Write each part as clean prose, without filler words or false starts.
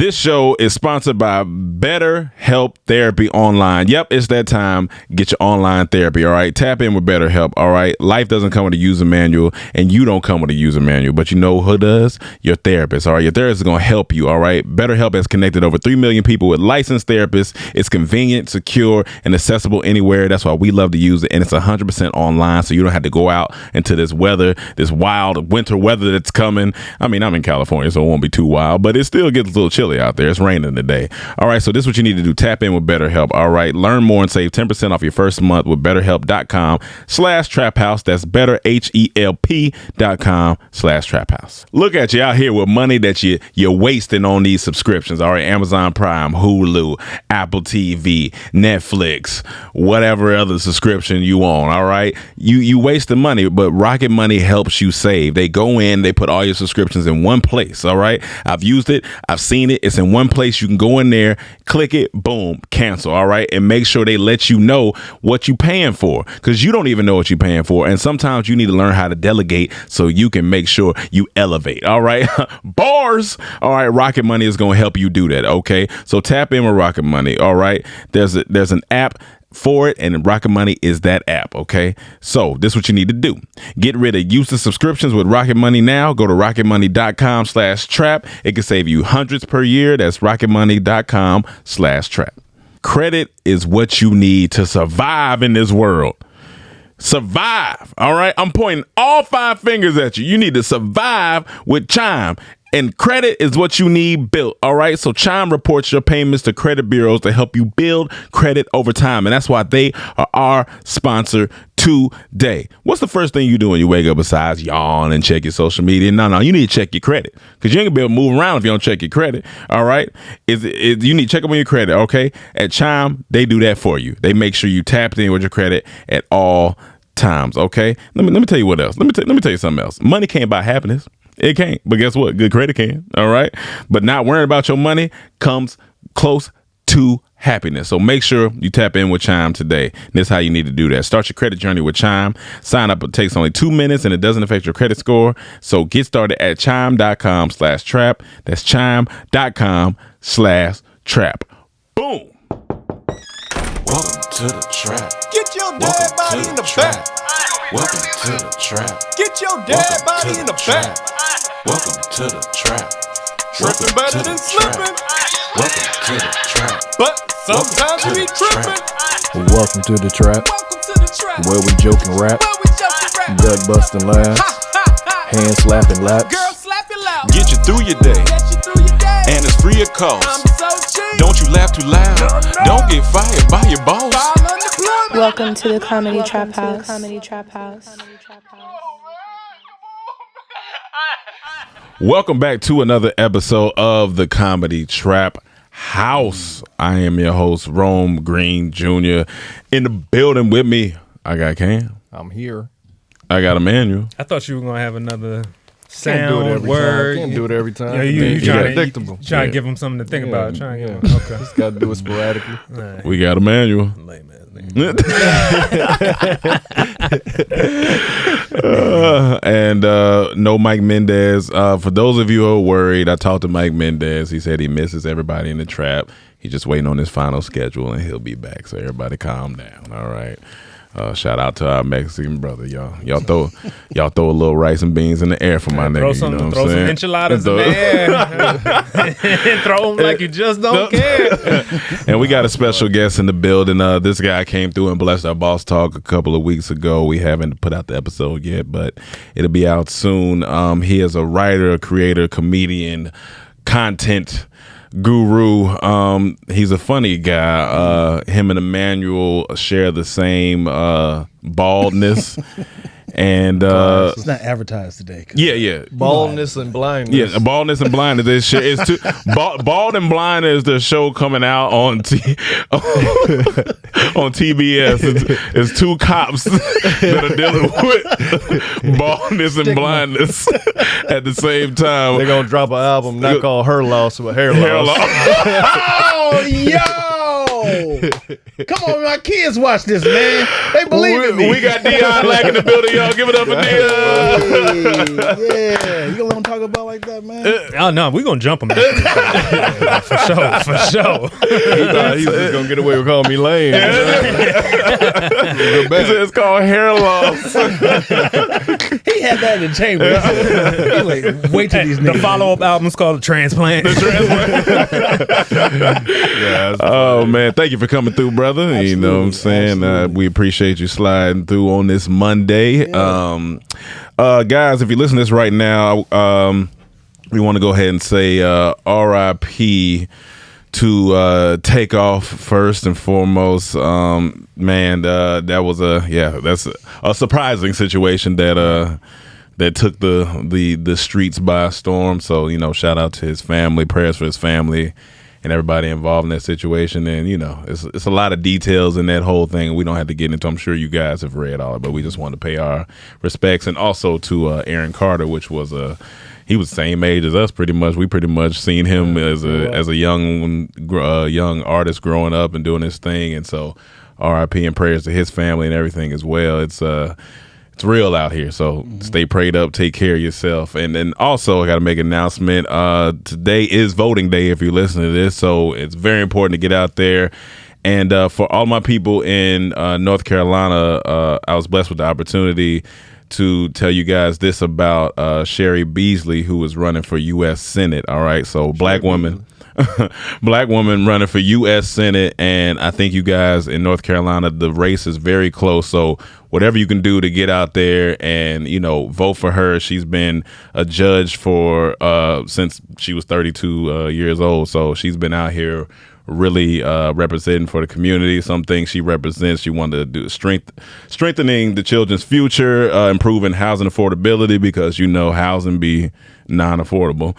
This show is sponsored by BetterHelp Therapy Online. Yep, it's that time. Get your online therapy, all right? Tap in with BetterHelp, all right? Life doesn't come with a user manual, and you don't come with a user manual, but you know who does? Your therapist, all right? Your therapist is going to help you, all right? BetterHelp has connected over 3 million people with licensed therapists. It's convenient, secure, and accessible anywhere. That's why we love to use it, and it's 100% online, so you don't have to go out into this weather, this wild winter weather that's coming. I mean, I'm in California, so it won't be too wild, but it still gets a little chilly out there. It's raining today. All right, so this is what you need to do. Tap in with BetterHelp. All right, learn more and save 10% off your first month with BetterHelp.com/traphouse. That's BetterHelp.com/traphouse. Look at you out here with money that you're wasting on these subscriptions. All right, Amazon Prime, Hulu, Apple TV, Netflix, whatever other subscription you own. All right, you waste the money, but Rocket Money helps you save. They go in, they put all your subscriptions in one place. All right, I've used it. I've seen it. It's in one place. You can go in there, click it, boom, cancel. All right. And make sure they let you know what you're paying for, because you don't even know what you're paying for. And sometimes you need to learn how to delegate so you can make sure you elevate. All right. Bars. All right. Rocket Money is going to help you do that. Okay. So tap in with Rocket Money. All right. There's an app for it, and Rocket Money is that app. Okay, so this is what you need to do. Get rid of useless subscriptions with Rocket Money now. Go to rocketmoney.com/trap. It can save you hundreds per year. That's rocketmoney.com/trap. Credit is what you need to survive in this world. Survive. All right, I'm pointing all 5 fingers at you. You need to survive with Chime. And credit is what you need built. All right. So Chime reports your payments to credit bureaus to help you build credit over time. And that's why they are our sponsor today. What's the first thing you do when you wake up besides yawn and check your social media? No, you need to check your credit, because you ain't gonna be able to move around if you don't check your credit. All right. You need to check up on your credit. Okay. At Chime, they do that for you. They make sure you tap in with your credit at all times. Okay. Let me tell you what else. Let me tell you something else. Money can't buy happiness. It can't. But guess what? Good credit can. All right. But not worrying about your money comes close to happiness. So make sure you tap in with Chime today. And this is how you need to do that. Start your credit journey with Chime. Sign up. It takes only 2 minutes and it doesn't affect your credit score. So get started at chime.com/trap. That's chime.com/trap. Boom. Welcome to the trap. Get your dead body in the back. Welcome to the trap. Get your dead body in the back. Welcome to the trap. Tripping better than slipping. Welcome to the trap. But sometimes we tripping. Welcome to the trap, Welcome to the trap. where we joke and rap, Where we joking rap. gut busting laughs, hand slapping laps. Girl, slap your loud. Get you through your day, Get you through your day. and it's free of cost. I'm so cheap. Don't you laugh too loud. No. Don't get fired by your boss. File unemployment. Welcome to the Comedy Trap House. Welcome back to another episode of the Comedy Trap House. I am your host, Rome Green Jr. In the building with me, I got Cam. I'm here. I got Emmanuel. I thought you were gonna have another Can't do it sound every word. time. Can't do it every time. Yeah, you It's trying predictable. to try to give them something to think about. Trying to give them, okay. Just got to do it sporadically. Right. We got Emmanuel. Lame ass nigga. And no Mike Mendez. For those of you who are worried, I talked to Mike Mendez. He said he misses everybody in the trap. He's just waiting on his final schedule and he'll be back. So everybody calm down. All right. Shout out to our Mexican brother, y'all. Y'all throw a little rice and beans in the air for my nigga. Throw You know what some I'm saying? enchiladas in the air. Throw them like you just don't care. And we got a special guest in the building. This guy came through and blessed our boss talk a couple of weeks ago. We haven't put out the episode yet, but it'll be out soon. He is a writer, creator, comedian, content guru. He's a funny guy. Him and Emmanuel share the same baldness. And it's not advertised today. Yeah. Baldness and blindness. Yeah, baldness and blindness. This shit is too bald and blind is the show coming out on on TBS. It's two cops that are dealing with baldness and blindness at the same time. They're going to drop an album not called Her Loss, but Hair Loss. Oh, yo! Come on, my kids watch this, man. They believe in me. We got Dion Lack in the building, y'all. Give it up for Dion. Yeah, you gonna let them talk about like that, man? Oh no, we're gonna jump them. For sure. He thought he was just gonna get away with calling me lame. He said it's called hair loss. He had that in the chamber. He like, wait till these The niggas. follow-up album's called Transplant. Oh man, thank you for coming through, brother. You know what I'm saying? We appreciate you sliding through on this Monday. Guys, if you listen to this right now, we want to go ahead and say RIP to Take Off first and foremost. Man, that was that's a surprising situation that took the streets by storm. So, you know, shout out to his family, prayers for his family and everybody involved in that situation. And, you know, it's a lot of details in that whole thing. We don't have to get into, I'm sure you guys have read all of it, but we just wanted to pay our respects. And also to Aaron Carter, which was he was the same age as us pretty much. We pretty much seen him as a young artist growing up and doing his thing. And so RIP and prayers to his family and everything as well. It's real out here, so stay prayed up, take care of yourself. And then also I got to make an announcement. Today is voting day if you listen to this, so it's very important to get out there. And for all my people in North Carolina, I was blessed with the opportunity to tell you guys this about Sherry Beasley, who is running for U.S. Senate. All right, so black woman running for U.S. Senate, and I think you guys in North Carolina, the race is very close. So whatever you can do to get out there and, you know, vote for her. She's been a judge for since she was 32 years old. So she's been out here really representing for the community. Some things she represents, she wanted to do strengthening the children's future, improving housing affordability, because you know housing be non-affordable.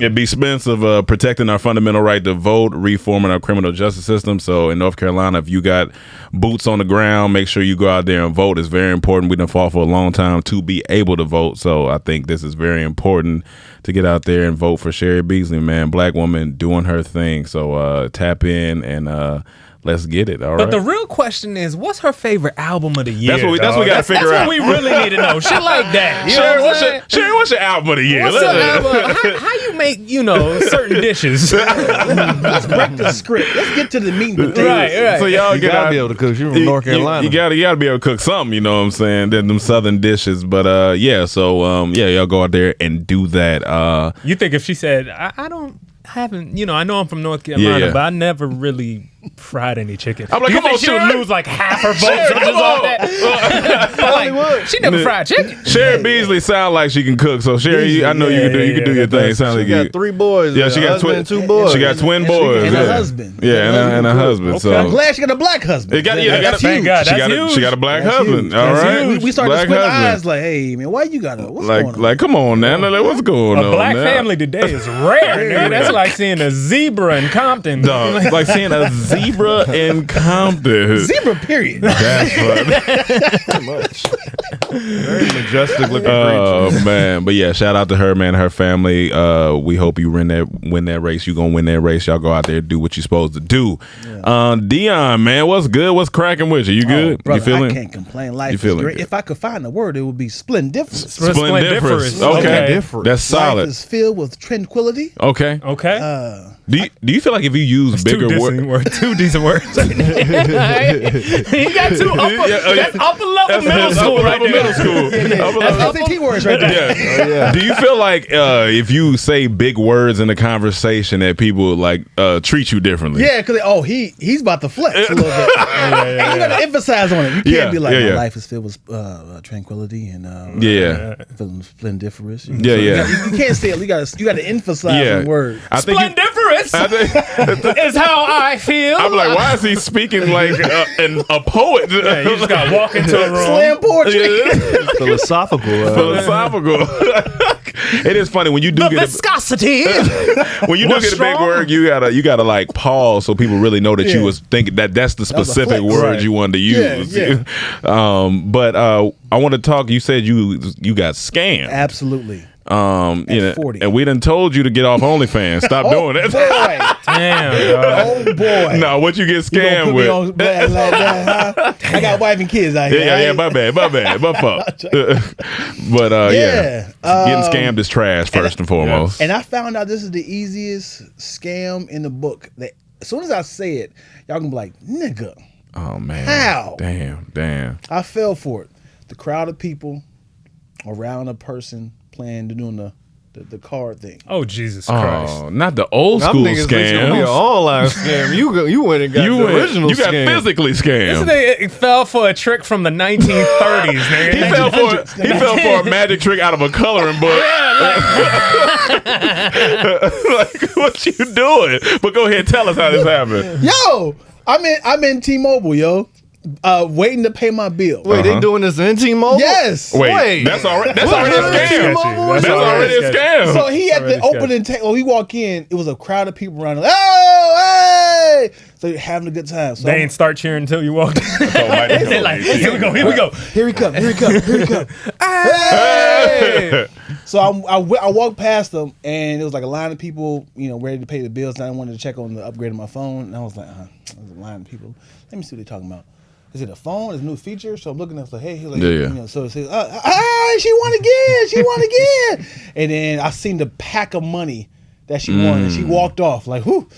It'd be expensive. Protecting our fundamental right to vote, reforming our criminal justice system. So in North Carolina, if you got boots on the ground, make sure you go out there and vote. It's very important. We done fought for a long time to be able to vote. So I think this is very important to get out there and vote for Sherry Beasley, man. Black woman doing her thing. So tap in and let's get it. All right. But the real question is, what's her favorite album of the year? That's what we got to figure out. That's what we really need to know. Shit like that. You Sherry, know what I'm saying? Sherry, what's your album of the year? What's your album? How you make, you know, certain dishes? Let's break the script. Let's get to the meat and potatoes. Right. So y'all You gotta be able to cook. You're from North Carolina. You gotta be able to cook something. You know what I'm saying? Them southern dishes. But so y'all go out there and do that. You think if she said, I haven't, you know, I know I'm from North Carolina, but I never really fried any chicken. I'm like, you come think on, she Sherry. would lose like half her votes Sherry, just come off on. that? Like, she never fried chicken. Sherry Beasley sound like she can cook. So Sherry, I know you can do your thing. Sound like She got 3 boys. Yeah, she got and 2 boys. She got twin boys And a yeah. husband. Yeah, and a husband. So I'm glad she got a black husband. that's huge. Thank God. She That's got huge. she got a black That's husband. huge. All That's right, huge. We started to Black split husband. eyes like, hey man, why you got what's going on? Like, come on now. Like, what's going on? A black now? family today is rare, dude. That's like seeing a zebra in Compton. Dog, it's like seeing a zebra in Compton. Zebra, period. That's funny. Very majestic looking Oh creature. man, but yeah, shout out to her, man, her family. We hope you win that race. You gonna win that race. Y'all go out there, do what you're supposed to do. Dion, man, what's good? What's cracking with you? You good? Brother, you feeling? I can't complain. Life You is feeling great. good? If I could find a word, it would be splendiferous. Splendiferous. Okay. That's solid. Life is filled with tranquility. Okay. Okay. Do you feel like if you use bigger words? Two decent words. You got two upper, that's upper level middle school right there. Middle school. That's SAT words right there. Yeah. Do you feel like if you say big words in a conversation that people like treat you differently? Yeah, because he's about to flex a little bit. And you got to emphasize on it. You can't be like, my life is filled with tranquility and feeling splendiferous. You can't say it. You got to emphasize on words. Splendiferous is how I feel. I'm like, why is he speaking like a poet? Yeah, you just got to walk into a room. Slam poetry. Philosophical. It is funny when you do The get viscosity. when you do get a big word, you gotta like pause so people really know that you was thinking that's the specific flex. word Right. you wanted to use. Yeah. But I want to talk. You said you got scammed. Absolutely. At 40. and we done told you to get off OnlyFans. Stop doing that. Boy. Damn, dog. Oh boy. No, what you get You gonna scammed put me with? on blast like that, huh? I got wife and kids out here. Yeah, my bad, my fault. But Yeah. getting scammed is trash first and foremost. And I found out this is the easiest scam in the book. That as soon as I say it, y'all gonna be like, nigga. Oh man. How? Damn. I fell for it. The crowd of people around a person doing the card thing. Oh, Jesus Christ. Oh, not the old I'm school thinking it's gonna be an scam. online scam. You went and got the original you got scam. physically scammed. This nigga fell for a trick from the 1930s, nigga. He fell for a magic trick out of a coloring book. Like, what you doing? But go ahead, tell us how this happened. Yo, I'm in T-Mobile, yo. Waiting to pay my bill. Wait, they doing this in T-Mobile? Yes. Wait, that's already a scam. T-Mobile? That's already a scam. So he had the opening when we walk in, it was a crowd of people around. Oh, hey! So you're having a good time. So They ain't start cheering until you walked in. They're like, here we go. Here he come. Hey! So I walked past them, and it was like a line of people, ready to pay the bills. And I wanted to check on the upgrade of my phone, and I was like, there's a line of people. Let me see what they're talking about. Is it a phone? Is it a new feature? So I'm looking at it, like, hey, he's like, so it says, hey, she won again. And then I seen the pack of money that she won, and she walked off like, whew. And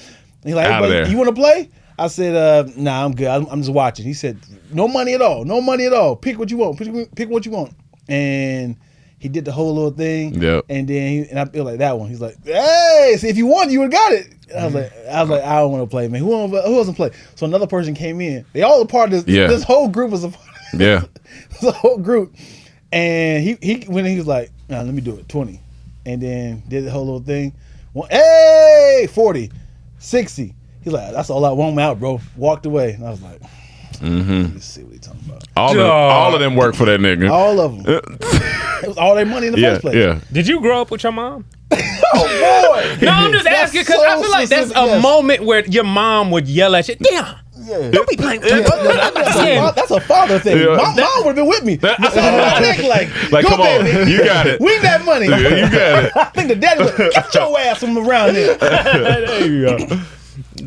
he's like, Out of hey, there. you want to play? I said, nah, I'm good. I'm just watching. He said, no money at all. Pick what you want. Pick what you want. And he did the whole little thing. Yep. And then I feel like that one. He's like, hey, see, if you won, you would have got it. I was like, I don't want to play, man. Who doesn't play? So another person came in. They all a part of this. Yeah. This whole group was a part of Yeah. the whole group. And he was like, nah, let me do it, 20. And then did the whole little thing. Well, hey, 40, 60. He's like, that's all I want, I'm out, bro. Walked away. And I was like, let me see what he's talking about. All of them work for that nigga. All of them. It was all their money in the first place. Yeah. Did you grow up with your mom? Oh, boy. No, I'm just asking because I feel like that's a moment where your mom would yell at you. Damn. Yeah. Don't be playing. That's a father thing. Yeah. My mom would have been with me. So my neck like go come on, baby. you got it. Win that money. Yeah, you got it. I think the daddy was like, get your ass from around there. There you go.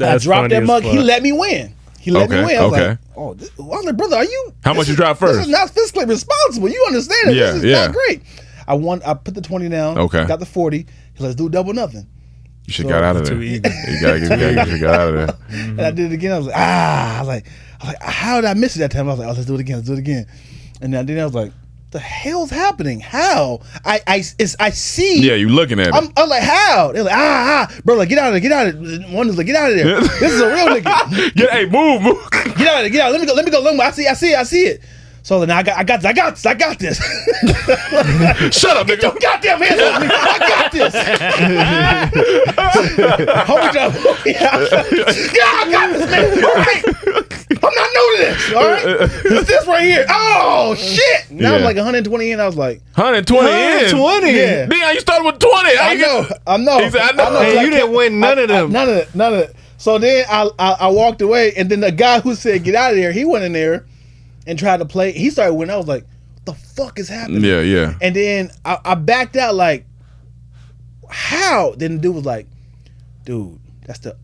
I dropped that mug. He let me win. I was Okay. like, I was like, brother, are you? How much you dropped This first? is not fiscally responsible. You understand it? Yeah, This is yeah. not great. I put the 20 down. Okay. Got the 40. Let's do double nothing. You should got out of there. Too eager. You should got out of there. And I did it again. I was like, how did I miss it that time? I was like, let's do it again. And then I was like, the hell's happening? How? I see. Yeah, you looking at it. I'm like, how? They're like, bro, like, get out of there. One is like, get out of there. This is a real nigga. Hey, move. Get out of there. Let me go. I see it. So then I got this. Shut up, nigga. Don't goddamn hands on me. I got this. Homie, I got this, man. All right. I'm not new to this. All right. It's this right here. Oh shit. Now I'm like 120 in. I was like 120 in. 120? Yeah. Dion, you started with 20. I know. He said, I know. Hey, you didn't win none of them. None of it. So then I walked away, and then the guy who said get out of there, he went in there and tried to play. He started winning. I was like, what the fuck is happening? Yeah. And then I backed out like, how? Then the dude was like, dude, that's the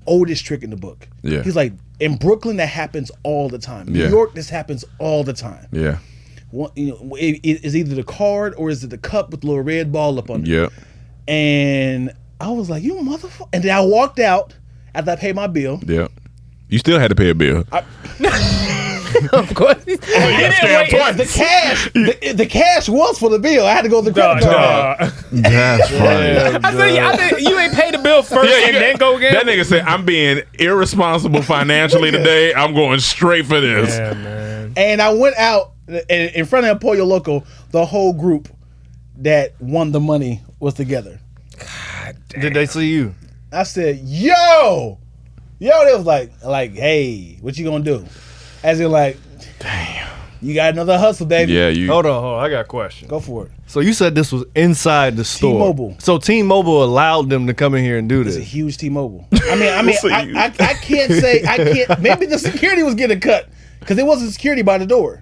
oldest trick in the book. Yeah. He's like, in Brooklyn, that happens all the time. Yeah. New York, this happens all the time. Yeah. It's either the card or is it the cup with the little red ball up on it. Yeah. And I was like, you motherfucker. And then I walked out after I paid my bill. Yeah. You still had to pay a bill. Of course. The cash was for the bill. I had to go to the credit card. That's funny. I said, you ain't pay the bill first and then go again. That nigga said, I'm being irresponsible financially today. I'm going straight for this. Yeah, man. And I went out in front of Pollo Loco. The whole group that won the money was together. God damn. Did they see you? I said, yo. They was like, hey, what you gonna do? As in like, damn, you got another hustle, baby. Yeah, you. Hold on. I got a question. Go for it. So you said this was inside the store. T-Mobile. So T-Mobile allowed them to come in here and do It's this. a huge T-Mobile. I can't say, maybe the security was getting cut because there wasn't security by the door.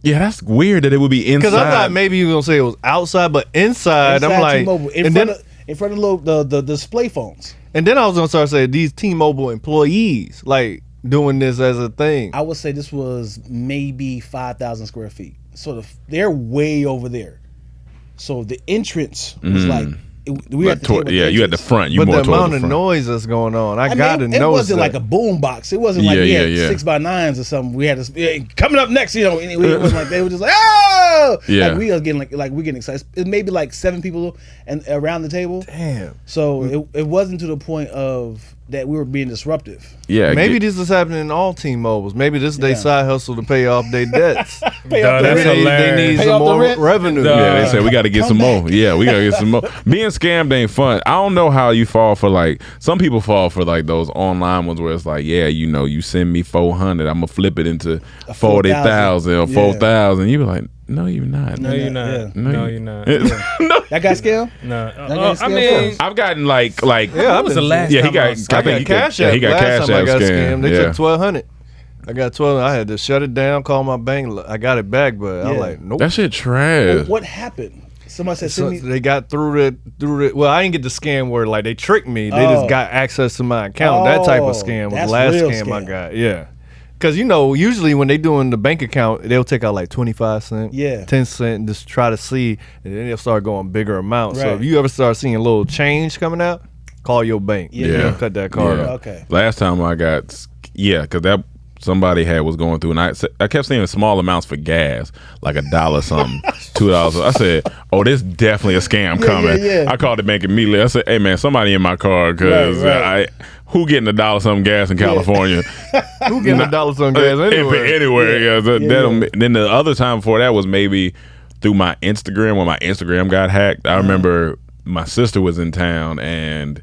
Yeah, that's weird that it would be inside. Because I thought maybe you were gonna say it was outside, but inside I'm like, T-Mobile, in front of the display phones. And then I was gonna start saying these T-Mobile employees like doing this as a thing. I would say this was maybe 5,000 square feet. So they're way over there. So the entrance was like. We had you had the front. You but more the amount the of front. noise that's going on, I gotta know. It wasn't like a boom box. It wasn't like we had 6x9s or something. We had coming up next. It wasn't like they were just like, oh, yeah. Like we are getting like we getting excited. It maybe like 7 people and around the table. Damn. So it wasn't to the point of that we were being disruptive. Yeah, maybe this is happening in all T-Mobiles. Maybe this is their side hustle to pay off their debts. They need some more revenue. Yeah, they said we got to get some more. Yeah, we got to get some more. Being scammed ain't fun. I don't know how you fall for like some people fall for like those online ones where it's like, yeah, you send me 400, I'm gonna flip it into 40,000 or 4,000. You be like, no, you're not. No, you're not. Yeah. No, you're not. No. That guy scam? No. I mean, I've gotten like that was the last yeah, he time got. I was I think he Cash got. App. He got Last Cash time I App got scammed. They Yeah. took 1,200. I got 12. I had to shut it down, call my bank. I got it back, but I'm like, nope. That shit trash. what happened? Somebody said, So send me. they got through the. Well, I didn't get the scam where like they tricked me. They just got access to my account. That type of scam was the that's last real scam I scam. got. Yeah. Because, usually when they doing the bank account, they'll take out like 25 cents, 10 cents, and just try to see, and then they'll start going bigger amounts. So Right. if you ever start seeing a little change coming out, call your bank. Yeah. Cut that card out. Okay. Last time I got, because that somebody was going through, and I kept seeing small amounts for gas, like $1 something, $2. I said, oh, this definitely a scam coming. yeah. I called the bank immediately. I said, hey man, somebody in my car because Right. who getting $1 something gas in California? Who getting $1 on gas anywhere? Anywhere. Yeah. Then the other time before that was maybe through my Instagram when my Instagram got hacked. I remember my sister was in town and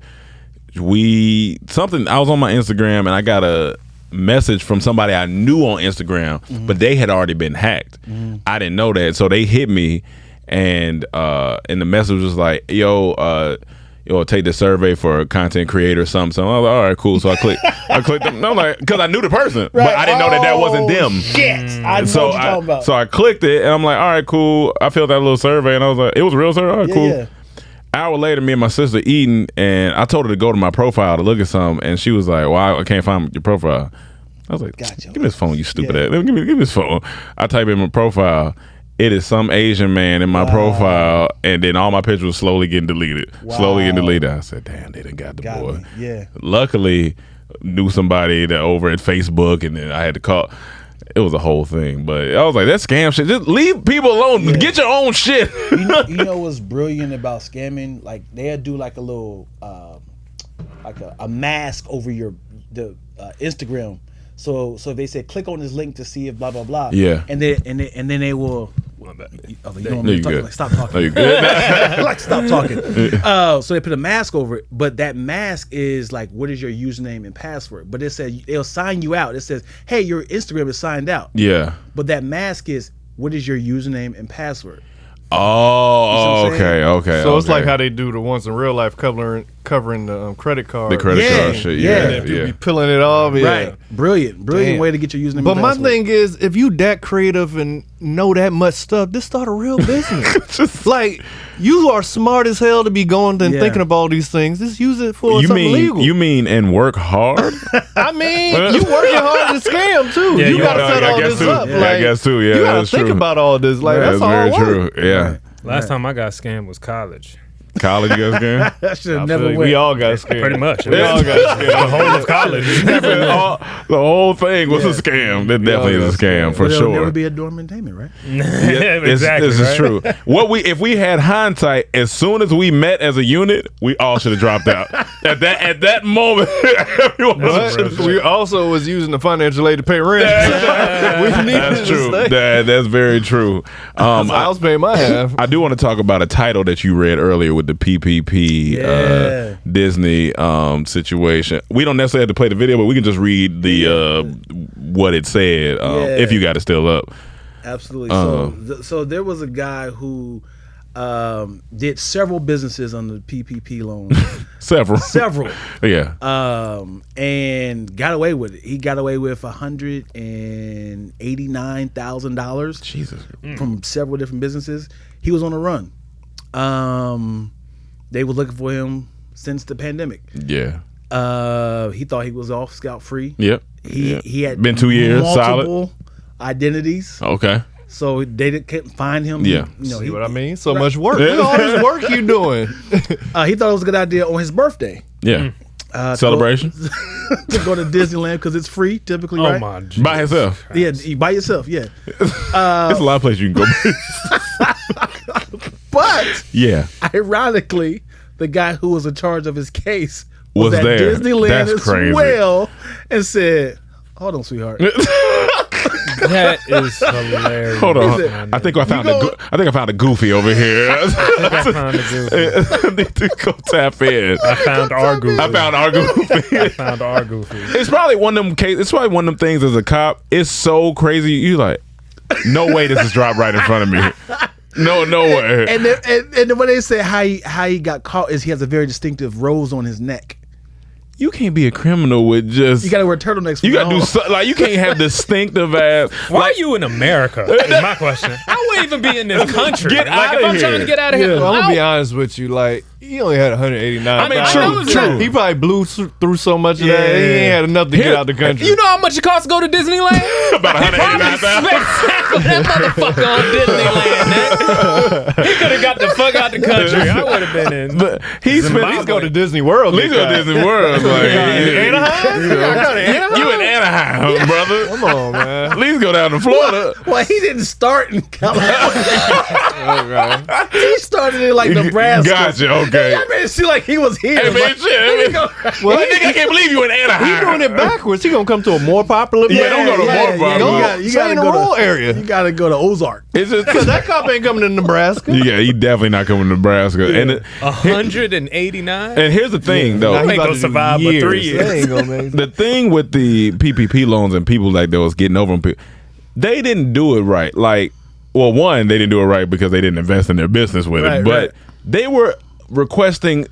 I was on my Instagram and I got a message from somebody I knew on Instagram, but they had already been hacked. I didn't know that, so they hit me, and the message was like, "Yo, take the survey for a content creator or something." So I was like, all right, cool. So I clicked them. I'm like, because I knew the person, but I didn't know that wasn't them. Shit. I know So what you're talking about. so I clicked it, and I'm like, all right, cool. I filled that little survey, and I was like, it was a real survey. All right, cool. Yeah. Hour later, me and my sister eating, and I told her to go to my profile to look at something, and she was like, well, I can't find your profile. I was like, Gotcha. give me this phone, you stupid ass. Give me this phone. I type in my profile. It is some Asian man in my profile, and then all my pictures were slowly getting deleted. Slowly getting deleted. I said, damn, they done got the Got boy. me. Yeah. Luckily, knew somebody that over at Facebook, and then I had to call. It was a whole thing, but I was like, that's scam shit. Just leave people alone. Yeah. Get your own shit. You know what's brilliant about scamming? Like they'll do like a little like a mask over the Instagram. So if they say click on this link to see if blah blah blah. Yeah. And then they will. You don't No, you talk, good. like, stop talking. No, you good. Like stop talking. So they put a mask over it, but that mask is like, what is your username and password? But it says they'll sign you out. It says, hey, your Instagram is signed out. Yeah. But that mask is, what is your username and password? Oh, You see what I'm okay. So it's like how they do the ones in real life covering the credit card. the credit Yeah, card shit. yeah. Yeah, And people yeah. be peeling it off. Yeah. Right. Brilliant Damn. way to get your username But and my password. thing is, if you that creative and know that much stuff, just start a real business. Like, you are smart as hell to be going and Yeah. thinking of all these things. Just use it for something legal. You mean and work hard? I mean, you working hard to scam too. Yeah, you you gotta are. set I all guess this too. up. Yeah, I Like, guess too. Yeah, you gotta that's think true. about all this. Like, that's all very work. true. Yeah. Last time I got scammed was college. College, you guys game? I should I have feel never like went. We all got scared. Pretty much. We all got scared. The whole of college. The whole thing was a scam. That definitely is a scam for But it'll sure. never be a Dormtainment, right? Exactly. This is right? true. If we had hindsight, as soon as we met as a unit, we all should have dropped out. At that moment, everyone But we also was using the financial aid to pay rent. We needed That's to true. stay. That's very true. I was paying my half. I do want to talk about a title that you read earlier with the PPP Disney situation. We don't necessarily have to play the video, but we can just read the what it said if you got it still up. Absolutely. So there was a guy who did several businesses on the PPP loan. Several. Yeah. And got away with it. He got away with $189,000. Jesus. From several different businesses. He was on a run. They were looking for him since the pandemic. Yeah. He thought he was off scot free. Yep. He had been 2 years multiple solid identities. Okay. So they couldn't find him. Yeah. See what I mean? So much work. Look at all this work you doing. He thought it was a good idea on his birthday. Yeah. Celebration? To go to Disneyland because it's free typically, right? my God. By himself. Yeah, by yourself, yeah. There's a lot of places you can go. But yeah. ironically, the guy who was in charge of his case was at there. Disneyland That's as crazy. well and said, "Hold on, sweetheart." That is hilarious. Hold on. I think I found a goofy over here. I found a goofy. I need to go tap in. I found our goofy. I found our goofy. It's probably one of them cases. It's probably one of them things as a cop. It's so crazy. You like, no way this is dropped right in front of me. No way. And then when they say how he got caught is he has a very distinctive rose on his neck. You can't be a criminal with just. You gotta wear turtlenecks. You gotta do like you can't have distinctive ass. Why like, are you in America? Is my question. I wouldn't even be in this country. Get like outta if I'm here. trying to get out of here, Well, I'm gonna be honest with you. Like, he only had 189. I mean, true. He probably blew through so much of that. He ain't had enough to get out the country. You know how much it costs to go to Disneyland? About 189,000. That motherfucker on Disneyland. He could have got the fuck out the country. I would have been in. But he's been. Let's go to Disney World. Let's go to Disney World. Like, Anaheim? You in Anaheim, brother? Come on, man. At least go down to Florida. Well, he didn't start in California. Okay. He started in like Nebraska. Gotcha. Okay. I made it seem like he was here. Hey, man, Like, shit. Well, nigga, I can't believe you in Anaheim. He's doing it backwards. He gonna come to a more popular place. Yeah, don't go to more popular. You Stay gotta in the go to rural area. You gotta go to Ozark. It's just Because that cop ain't coming to Nebraska. yeah, he definitely not coming to Nebraska. And 189. and here's the thing though. Now he ain't about gonna to do survive but 3 years. That ain't gonna make The thing with the PPP loans and people like those getting over them, they didn't do it right. Like, well, one, they didn't do it right because they didn't invest in their business with Right, it. But right. they were requesting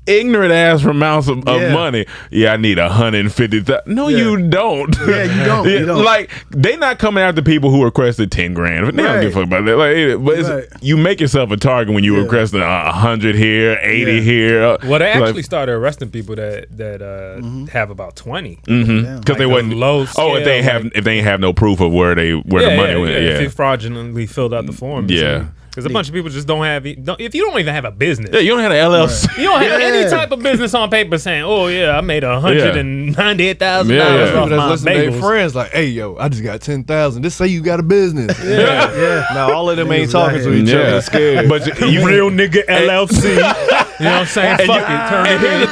ignorant ass amounts of money. Yeah, I need 150,000. No, you don't. Yeah, you don't. You don't. Like, they not coming after people who requested 10 grand. They don't give a fuck about that. Like, but you make yourself a target when you requesting 100 here, 80 here. Well, they actually like, started arresting people that have about 20. because they wasn't low if scale, they ain't have no proof of where the money went. If they fraudulently filled out the form. Yeah. Because a bunch of people just don't have. If you don't even have a business, Yeah, you don't have an LLC. you don't have any type of business on paper saying, "Oh yeah, I made $198,000 Yeah, yeah. off People that's my listening to their bagels." friends like, hey, yo, I just got 10,000. Just say you got a business. Yeah. Now all of them ain't talking to each Yeah. other. Scared. But you Real nigga LLC. You know what I'm saying? Fuck it. Turn And it here's in. the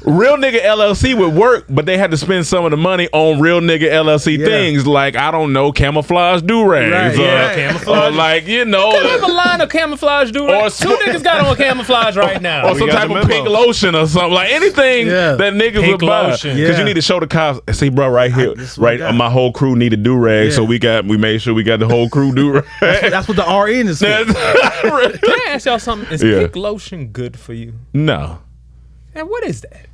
thing: Real Nigga LLC would work, but they had to spend some of the money on Real Nigga LLC things like, I don't know, camouflage do rags, Right, camouflage. like, you They have know, a line of camouflage do Or Two niggas got on camouflage right now. or some got type the of memo. pink lotion or something, like anything Yeah. that niggas Pink would buy, lotion. because you Yeah. need to show the cops. See, bro, right here, this is what I right, got. my whole crew need a do rag, so Yeah. we made sure we got the whole crew do rag. That's what the RN is for. Can I ask y'all something? Is Yeah. pink lotion good for you? No, And what is that?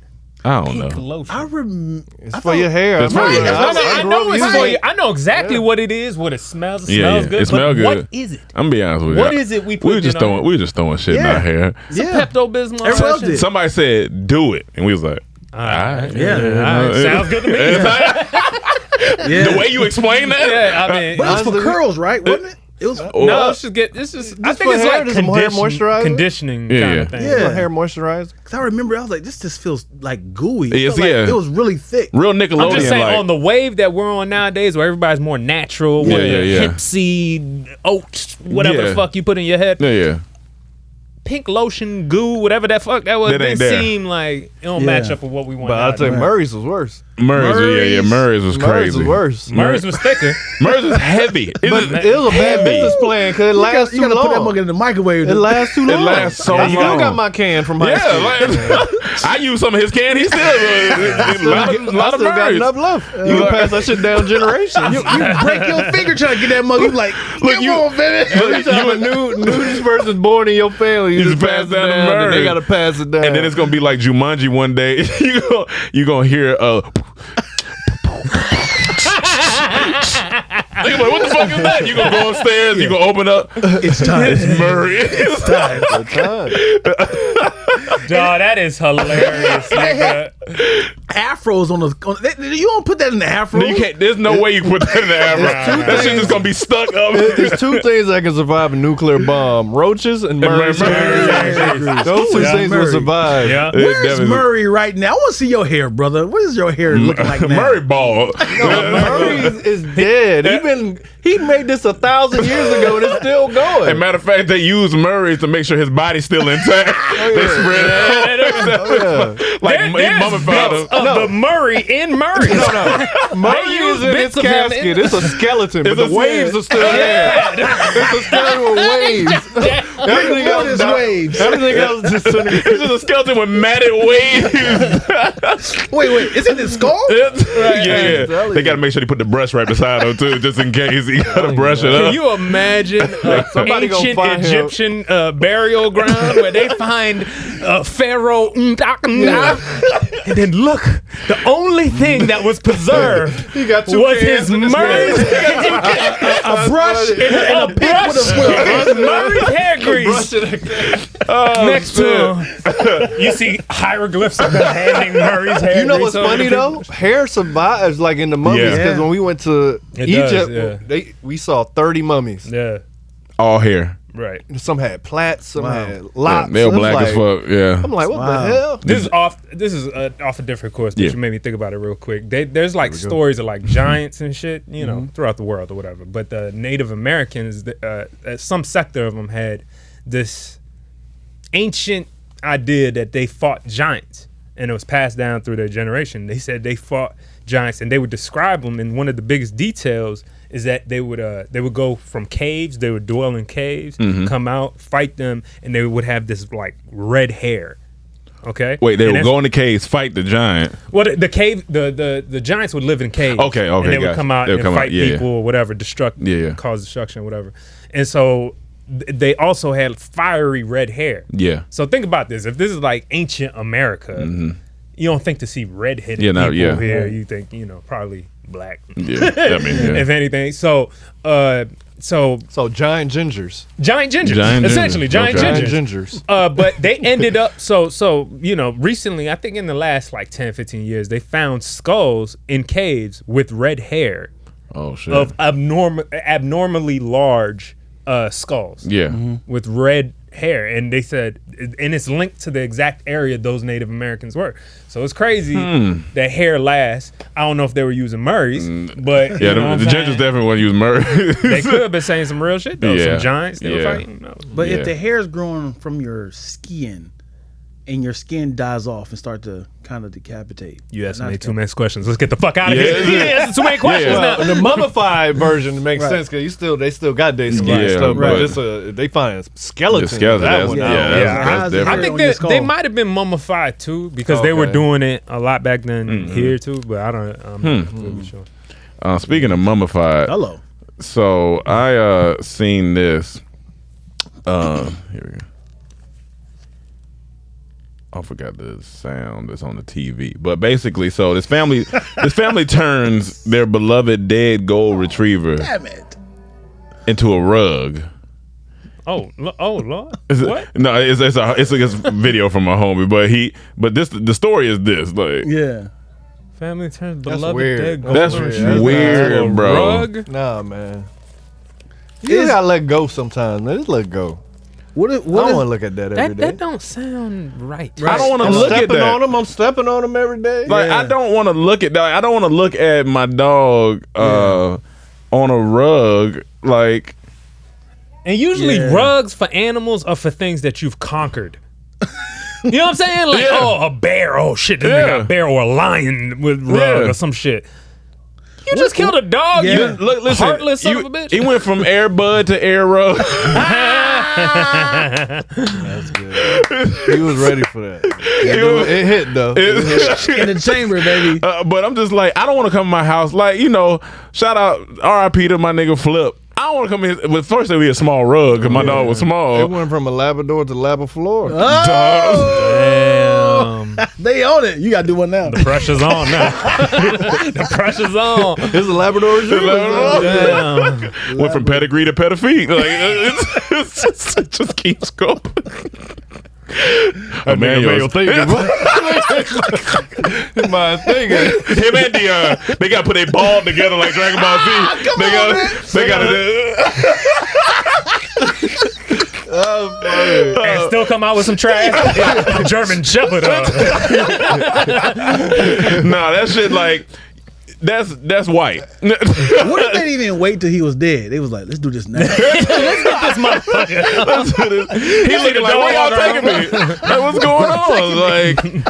I don't Pink know. lotion. It's for your hair. It's for your hair. I know it's using for it. you. I know exactly what it is, what it smells. It Yeah, smells yeah. good. It smell but good. What is it? I'm gonna be honest with you. What is it we put in our- we were just throwing shit in our hair. Some Pepto-Bismol. Everyone else did. Somebody said, "Do it," and we was like, "All right, Yeah. All right, sounds good to me. The way you explain that, Yeah, I mean, But it was for curls, right? Wasn't it? It was. no, it's just get. It's just. I think for it's hair, like just some hair moisturizer? conditioning Yeah, kind yeah. of thing. Yeah. Hair moisturizer. Cause I remember I was like, this just feels like gooey. Yes, It felt like yeah. It was really thick. real Nickelodeon." I'm just saying, like, on the wave that we're on nowadays, where everybody's more natural, Yeah, with yeah, the yeah. hemp seed, oats, whatever Yeah. the fuck you put in your head. yeah, yeah. pink lotion goo, whatever that fuck that was, That ain't didn't there. seem like it don't match up with what we want. But I'll tell you, Murray's was worse. Murray's was Murray's crazy. was worse. Murray's was thicker. Murray's was heavy. It was a bad business plan because it lasts You too gotta put that long. mug in the microwave. It lasts too long. It lasts so I long. still got my can from high school. I used some of his can. He still a lot of I still got Murray's. enough left. You can pass that shit down generations. You break your finger trying to get that mug. You like, Look, come on, baby. Every time a newest person's born in your family, you just pass it down, and they gotta pass it down. And then it's gonna be like Jumanji one day. you gonna hear like, what the fuck is that? You gonna go upstairs, you gonna open up. It's time. It's Murray. It's time. Dawg, that is hilarious, nigga. Afros on the. You don't put that in the afro. No, you can't. There's no way you put that in the afro. That shit just gonna be stuck up. There's two things that can survive a nuclear bomb: roaches and Murray's. Those two things will survive. Yeah. Where's Murray right now? I want to see your hair, brother. What is your hair looking like now? Murray ball. Murray is dead. He made this 1,000 years ago and it's still going. As a matter of fact, they use Murray's to make sure his body's still intact. They spread it like he mummified him. Of the Murray in Murray. Murray is in its casket. It's a skeleton, but the waves are still there. It's a skeleton with waves. Everything else is waves. Everything else is disintegrated. It's just a skeleton with matted waves. Wait, is it the skull? Yeah. They got to make sure they put the brush right beside him too, just in case he got to brush it up. Can you imagine Somebody gonna ancient find Egyptian burial ground where they find Pharaoh and then look, the only thing that was preserved was his Murray, a brush and a brush with Murray's hair grease. Next to him, you see hieroglyphs of him handing Murray's hair. You know grease what's over funny the though? Hair survives like in the mummies because when we went to Egypt, we saw 30 mummies. Yeah, all hair. Right. Some had plaits, some had lops. They were black as fuck. Yeah. I'm like, what the hell? This is off a different course, but you made me think about it real quick. There's like stories of like giants and shit, you know, throughout the world or whatever. But the Native Americans, some sector of them had this ancient idea that they fought giants, and it was passed down through their generation. They said they fought giants, and they would describe them. And one of the biggest details is that they would go from caves. They would dwell in caves, come out, fight them, and they would have this like red hair. Okay. Wait, they would go in the caves, fight the giant. Well, the cave, the giants would live in caves. Okay, and they would come out and fight people or whatever, cause destruction, or whatever. And so they also had fiery red hair. Yeah. So think about this: if this is like ancient America, you don't think to see red-headed people here. You think probably black. Yeah, I mean, if anything. So giant gingers. Giant gingers. Essentially, giant gingers. But they ended up so recently, I think in the last like 10, 15 years, they found skulls in caves with red hair. Oh shit. Of abnormally large skulls. Yeah. With red hair, and they said, and it's linked to the exact area those Native Americans were. So it's crazy that hair lasts. I don't know if they were using Murray's, but the gingers definitely want to use Murray. They could have been saying some real shit though. Some giants they were fighting. No. But if the hair is growing from your skin, and your skin dies off and start to kind of decapitate. You asked me too many questions. Let's get the fuck out of here. Yeah, too many questions now. The mummified version makes sense because they still got their skin and stuff, but they find skeletons. I think they might have been mummified too because they were doing it a lot back then here too, but I'm not really sure. Speaking of mummified, hello. So I seen this. Here we go. I forgot the sound that's on the TV, but basically, so this family turns their beloved dead gold retriever into a rug. Oh Lord! What? No, it's a video from my homie, but the story is this, like, family turns beloved dead gold. That's weird, bro. Rug? Nah, man. You gotta let go sometimes, man. Just let go. I don't want to look at that every day. That don't sound right. I don't want to look at that. I'm stepping on them every day. Like I don't want to look at that. I don't want to look at my dog on a rug. Like, And usually rugs for animals are for things that you've conquered. You know what I'm saying? Like, a bear. Oh shit, this nigga got a bear, or a lion with rug or some shit. You just killed a dog. You listen, heartless son of a bitch. He went from Air Bud to Air Rug. That's good. He was ready for that. It hit though. In the chamber, baby. But I'm just like, I don't want to come to my house. Like, shout out R.I.P. to my nigga Flip. I don't want to come in. But first, it'd be a small rug because my dog was small. It went from a Labrador to Labaflor. Damn. They own it. You got to do one now. The pressure's on now. The pressure's on. It's a Labrador. Damn. Went from pedigree to pedifeet. Like, it just keeps going. Emmanuel's thinking. My thinking. Him and Dion, they got to put their ball together like Dragon Ball Z. They got to. And still come out with some trash. German Shepherd. Nah, that shit like. That's white. What if they didn't even wait till he was dead? They was like, let's do this now. Let's get this motherfucker. He looking like, where y'all taking me? Like, what's going on?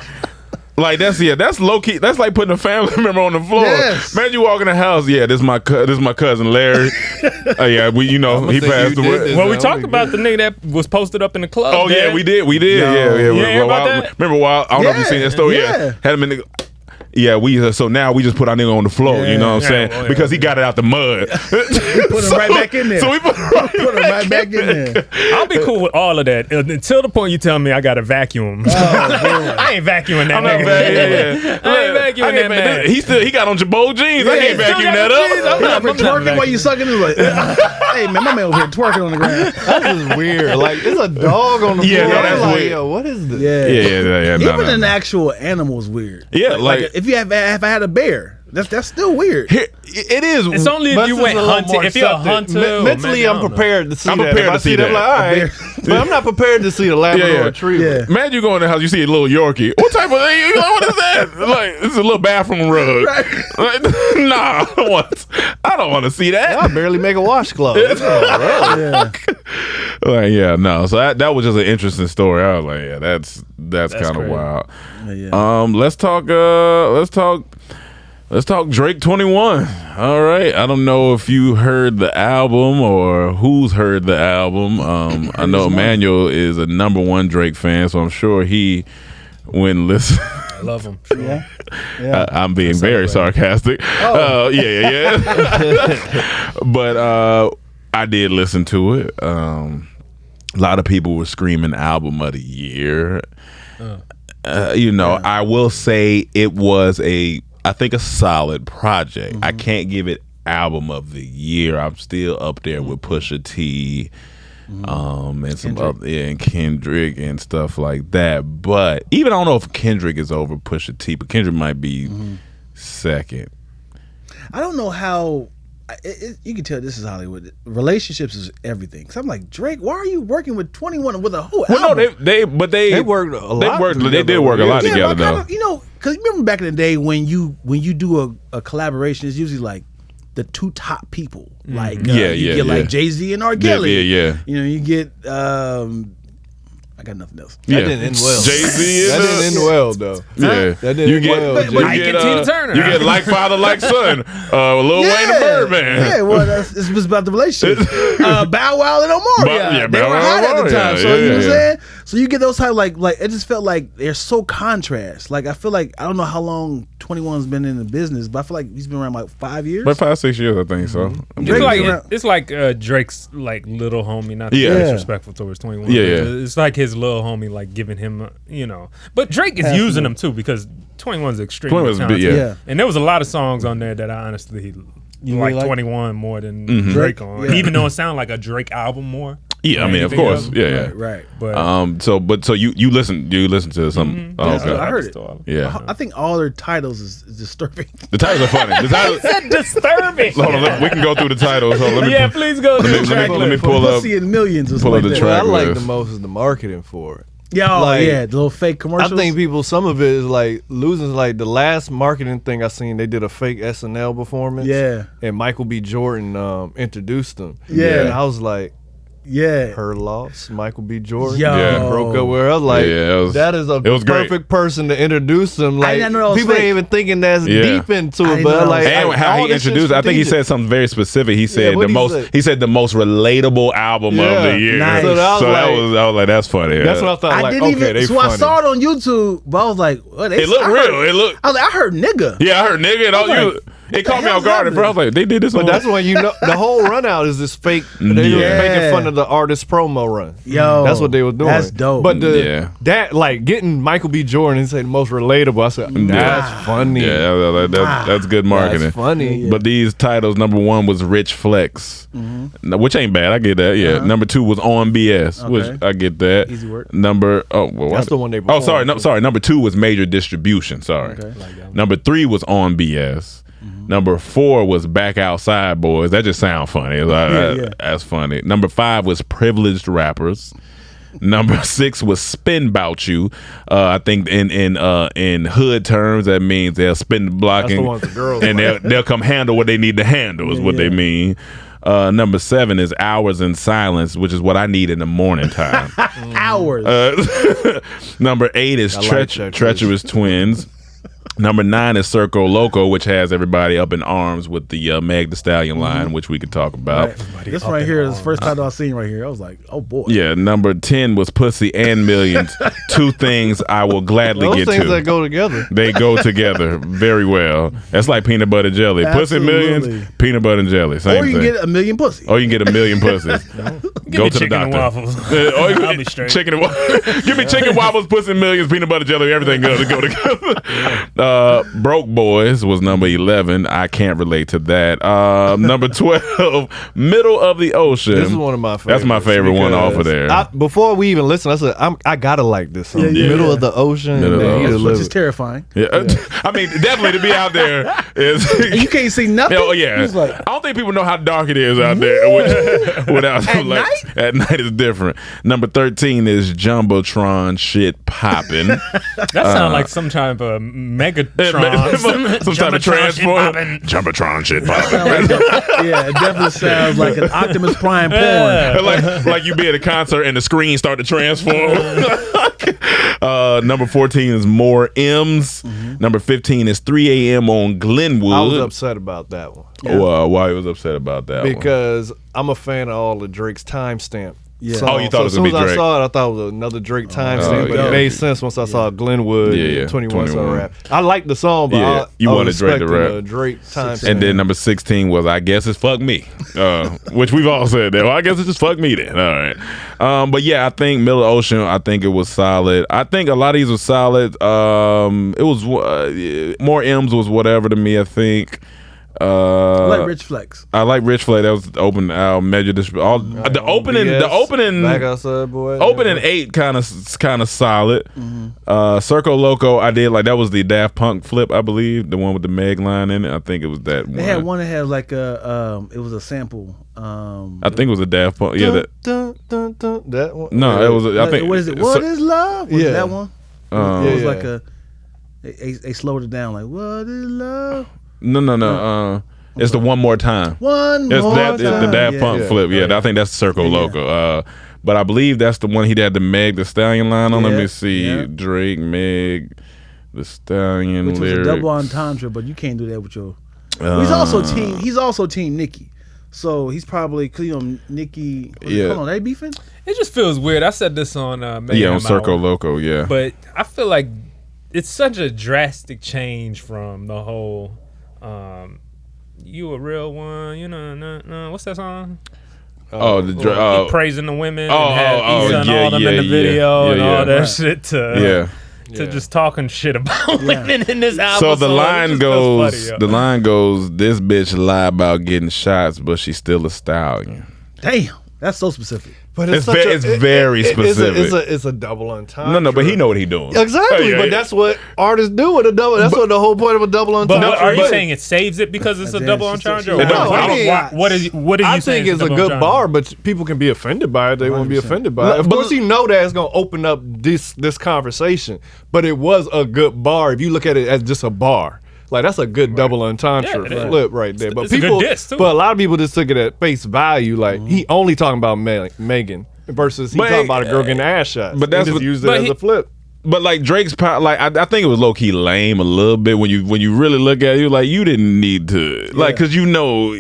Like that's low key. That's like putting a family member on the floor. Yes. Man, you walk in the house. Yeah, this is my cousin Larry. He passed away. Well, we talked about the nigga that was posted up in the club. Oh yeah, we did. You hear about that? Remember I don't know if you seen that story. Yeah. Had him in the. Yeah, so now we just put our nigga on the floor, you know what I'm saying? Because he got it out the mud. Put him right back in there. So we put him right back in there. I'll be cool with all of that until the point you tell me I got to vacuum. I ain't vacuuming that nigga. I ain't vacuuming that man. He got on Jabot jeans. I can't vacuum that up. I'm twerking while you sucking. It's like, hey man, my man over here twerking on the ground. That's just weird. Like, it's a dog on the floor. Yeah, that's like, weird. Yo, what is this? Yeah. Even an actual animal is weird. Yeah, like if I had a bear, that's still weird. It is. It's only if you went hunting. If you're a hunter, mentally, I'm prepared to see that. I'm prepared to see that. I'm like, all right, but I'm not prepared to see a Labrador retriever. Yeah. Man, you go in the house, you see a little Yorkie. What type of thing? What is that? Like, it's a little bathroom rug. Like, nah, I don't want to see that. I barely make a washcloth. So that was just an interesting story. I was like, yeah, that's kind of wild. Let's talk Drake 21. All right. I don't know if you heard the album or who's heard the album. I know Emmanuel is a #1 Drake fan, so I'm sure he went and listen. I love him. Sure. Yeah. I'm being very sarcastic. Yeah. But I did listen to it. A lot of people were screaming album of the year. I will say it was I think a solid project. I can't give it album of the year. I'm still up there with Pusha T, and some other, and Kendrick and stuff like that. But even I don't know if Kendrick is over Pusha T, but Kendrick might be second. I don't know how. You can tell this is Hollywood. Relationships is everything. Cause I'm like, Drake, why are you working with 21 with a whole album? Well, no, they worked a lot. They did work a lot together though. Because remember back in the day when you do a collaboration, it's usually like the two top people. Like you get like Jay-Z and R. Kelly. Yeah. You get I got nothing else. That didn't end well. Jay-Z. That didn't end well though. Yeah, that didn't end well. Mike and Tina Turner. You get like father, like son. Lil Wayne and Birdman. Yeah, well, it was about the relationship. Bow Wow and Omar. They were hot at the time. So you know what I'm saying. So you get those type like it just felt like they're so contrast. Like I feel like I don't know how long 21's been in the business, but I feel like he's been around like 5 years. Like 5-6 years, I think so. It's like Drake's like little homie, not to be disrespectful towards 21. Yeah. It's like his little homie, like giving him, But Drake is using him too because 21's extremely talented. And there was a lot of songs on there that I honestly like 21 more than Drake on, even though it sounded like a Drake album more. Yeah, I mean, of course, right. But so you listen to some? I heard it. Yeah, I think all their titles is disturbing. The titles are funny. The titles said disturbing. Hold on, we can go through the titles. Please go through the track. Let me pull up. Pussy in Millions. Pull up the track. What I like the most is the marketing for it. Yeah, the little fake commercials. I think some of it is like losing. Like the last marketing thing I seen, they did a fake SNL performance. Yeah, and Michael B. Jordan introduced them. Yeah, and I was like, Yeah. Her loss, Michael B. Jordan. Yo. Yeah. Broke up with her. I was like, that is a was great. perfect person to introduce him. Like, didn't know that was people fake. ain't even thinking that's deep into I it, didn't but know like, And how all he this shit's introduced, I think he strategic. said something very specific. He said what'd the he most. say? He said the most relatable album of the year. Nice. So that was I was like, that's funny. That's what I thought. I Like, didn't okay, even. they So funny. I saw it on YouTube, but I was like, well, It looked real. It looked. I was like, I heard nigga. Yeah, I heard nigga. And all like, you. It caught me hell's off guard at happening? first. I was like, they did this. But on that's when you know the whole run out is this fake. They were Yeah. making fun of the artist promo run. Yo, That's what they were doing. that's dope. But Yeah. that like getting Michael B. Jordan and say the most relatable. I said that's funny. Yeah, that's good marketing. That's funny. But these titles, number one was Rich Flex, which ain't bad. I get that. Yeah. Number two was On BS, which I get that. Easy work. That's the one they. Oh, sorry. No, sorry. Number two was Major Distribution. Sorry. Number three was On BS. Number four was Back Outside Boys. That just sounds funny. That's funny. Number five was Privileged Rappers. Number six was Spin Bout You. I think in hood terms that means they'll spin the block That's the ones the girls and they'll come handle what they need to handle is what they mean. Number seven is Hours in Silence, which is what I need in the morning time. Hours. Number eight is Treacherous Twins. Number 9 is Circo Loco, which has everybody up in arms with the Meg Thee Stallion line, which we could talk about. This right here is the first title I seen right here. I was like, oh boy. Yeah, number 10 was Pussy and Millions. Two things I will gladly Those get things to. that go together. They go together very well. That's like peanut butter jelly. Pussy and Absolutely. Millions, peanut butter and jelly. Same Or you can thing. get a million pussy. Or you can get a million pussies. Go me to the chicken and doctor. waffles. Or you can I'll get be straight. Chicken and waffles. Give me chicken waffles, pussy and millions, peanut butter jelly. Everything goes to go together. Broke Boys was number 11. I can't relate to that. Number 12, Middle of the Ocean. This is one of my favorites. That's my favorite one off of there. Before we even listen, I said I gotta like this song. Yeah. Middle of the Ocean. Middle of the Man, he Ocean. Which delivered. is terrifying. Yeah. I mean, definitely to be out there is. And you can't see nothing. Oh yeah, He's like, I don't think people know how dark it is out there. Without At like, night? At night is different. Number 13 is Jumbotron shit popping. That sounds like some type of Megatron. some type of transform. popping. Jumbotron shit popping. yeah, it definitely sounds like an Optimus Prime porn. like you be at a concert and the screen start to transform. Number 14 is More M's. Number 15 is 3 a.m. on Glenwood. I was upset about that one Why you was upset about that one? because I'm a fan of all of Drake's timestamp. Yeah. Oh, you thought it was as soon gonna as be I Drake. saw it, I thought it was another Drake timestamp, but yeah. it made sense once I saw Glenwood Yeah, and 21 Cent 21. rap. I like the song, but Yeah, you I wanted was Drake to expecting rap. a Drake timestamp. And then number 16 was I Guess It's Fuck Me, which we've all said that. Well, I guess it's just fuck me then. All right. But yeah, I think Middle Ocean, I think it was solid. I think a lot of these were solid. It was More M's was whatever to me, I think. I like Rich Flex. I like Rich Flay. That was the open album. Measure this. The opening. BS, The opening. Back Outside Boy. Opening 8 kind of solid. Circo Loco, I did like that was the Daft Punk flip, I believe, the one with the Meg line in it. I think it was that one. They had one that had like a it was a sample. I think it was a Daft Punk. Yeah, that. That one. No, it was. I think. What is it? What is love? Was it Yeah. that one? Um, It was Yeah. like they slowed it down. Like what is love? No. It's the One More Time. One It's more that. It's the time. Daft Yeah. Punk flip. Yeah, I think that's Circo Loco. But I believe that's the one he had the Meg Thee Stallion line on. Let Yeah, me see. yeah. Drake, Meg Thee Stallion Which was lyrics. a double entendre, but you can't do that with your. He's also team Nicki, so he's probably Nicki. Yeah. Hold on, they beefing? It just feels weird. I said this on Mayhem Yeah, on Circo Hour, Loco. Yeah. but I feel like it's such a drastic change from the whole "You a Real One," no. What's that song? He praising the women and had Issa and all them in the video and all that shit to just talking shit about women in this album. So the line it just feels goes, funny, yo. this bitch lie about getting shots, but she's still a stallion. Damn, that's so specific. But It's very specific. It's a double entendre. No, but he know what he doing. Exactly, Yeah, but yeah. that's what artists do with a double. That's what the whole point of a double entendre. But are you But- saying it saves it because it's a Damn, double she said entendre? she- or No, what? I mean, What are you I saying? think it's a double good entendre? bar, but people can be offended by it. They won't be 100%. offended by it. Of But- course, you know that it's going to open up this conversation, but it was a good bar if you look at it as just a bar. Like that's a good double entendre flip right there. But it's a good diss, too. But a lot of people just took it at face value. Like he only talking about Megan versus he talking about a girl getting ass shots. But that's just used it as a flip. But like Drake's power, like I think it was low key lame a little bit when you really look at it. You're like, you didn't need to like, because you know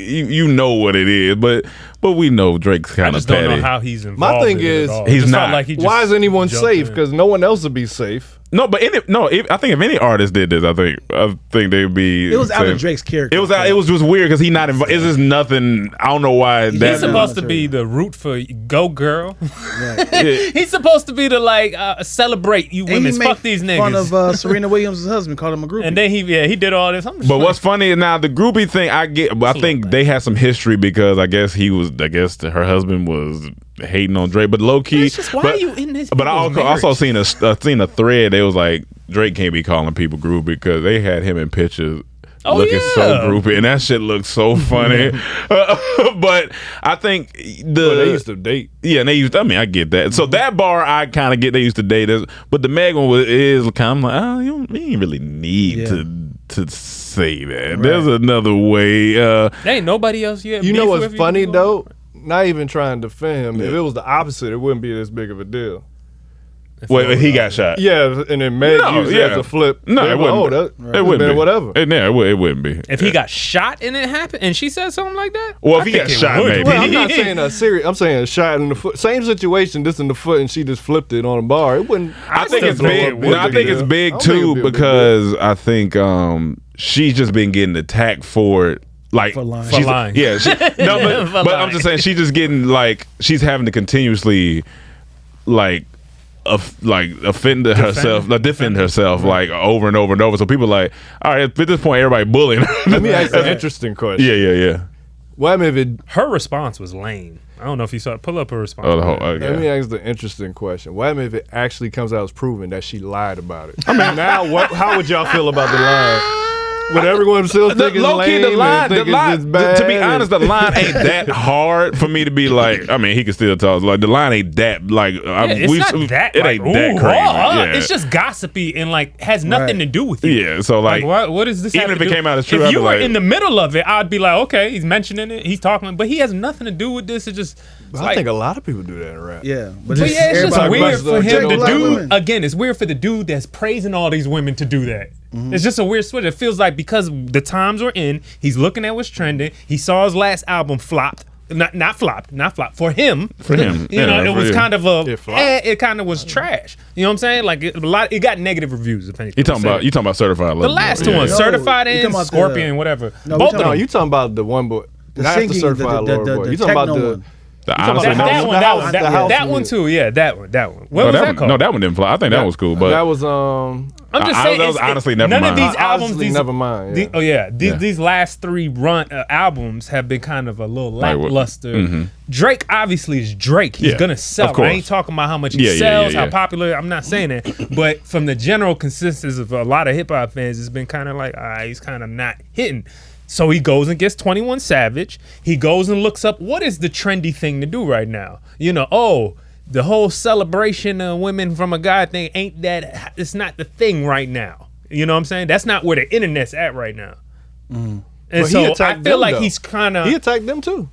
what it is, but we know Drake's kind of petty. I just don't know how he's involved. My thing is he's not. Like why is anyone safe? Because no one else would be safe. No, but I think if any artist did this, I think they'd be. It was out of Drake's character. It was just weird because he's not involved. It's just nothing. I don't know why. He's supposed to be the root for Go Girl. Right. He's supposed to be the celebrate you women. Fuck these niggas. Fun of Serena Williams' husband, called him a groupie. And then he did all this. But what's funny is now the groupie thing I get. I think they had some history because I guess her husband was hating on Drake, but low key. Why are you in this? But I also seen a thread. They was like, Drake can't be calling people groupie because they had him in pictures looking so groupie, and that shit looked so funny. But I think they used to date. Yeah, and they used. I mean, I get that. So that bar, I kind of get they used to date. But the Meg one is kind of like, you ain't really need to say that. Right. There's another way. There ain't nobody else yet. You know what's funny though? Not even trying to defend him. If it was the opposite, it wouldn't be this big of a deal. Wait, he got shot. Yeah, and then Meg used it as a flip. No, it wouldn't. It wouldn't be. Whatever. It wouldn't be. If he got shot and it happened, and she said something like that. Well, if he got shot, maybe. Well, I'm not saying a serious. I'm saying a shot in the foot. Same situation, just in the foot, and she just flipped it on a bar. It wouldn't. I think it's big. I think it's big too because I think she's just been getting attacked for it. Like for lying. Yeah. But I'm just saying she's just getting she's having to continuously defend herself over and over and over. So people all right, at this point everybody bullying. Let me ask an interesting question. Yeah. What if her response was lame? I don't know if you saw it. Pull up her response. Let me ask the interesting question. What if it actually comes out as proven that she lied about it? I mean, now how would y'all feel about the lie? Would everyone still think it's lame? The line, to be honest, the line ain't that hard for me to be like. I mean, he can still talk. Like the line ain't that it's not that. It ain't that crazy. Yeah. It's just gossipy and has nothing to do with you. Yeah. So what is this? Even if it came out as true, if you were in the middle of it, I'd be like, okay, he's mentioning it, he's talking, but he has nothing to do with this. It's just. I think a lot of people do that in rap. Yeah, but it's just weird for him to do. Again, it's weird for the dude that's praising all these women to do that. Mm-hmm. It's just a weird switch. It feels like because the times we're in, he's looking at what's trending. He saw his last album flopped. Not flopped for him. It was kind of it kind of was trash. You know what I'm saying? Like it got negative reviews. If anything, you talking about Certified Lover Boy? The last two ones, Certified and Scorpion, whatever. Both of them. You talking about the one boy? Not the Certified Lover Boy. You talking about the. That one too, yeah, that one. What was that called? No, that one didn't fly. I think that was cool, but that was I'm just saying, that was honestly never none mind. of these albums, never mind. These last three albums have been kind of a little lackluster. Mm-hmm. Drake obviously is Drake. He's gonna sell. I ain't talking about how much he sells, how popular. I'm not saying that, but from the general consensus of a lot of hip hop fans, it's been kind of like he's kind of not hitting. So he goes and gets 21 Savage. He goes and looks up what is the trendy thing to do right now. The whole celebration of women from a guy thing ain't that. It's not the thing right now. You know what I'm saying? That's not where the internet's at right now. Mm. And so I feel like he's kind of. He attacked them too.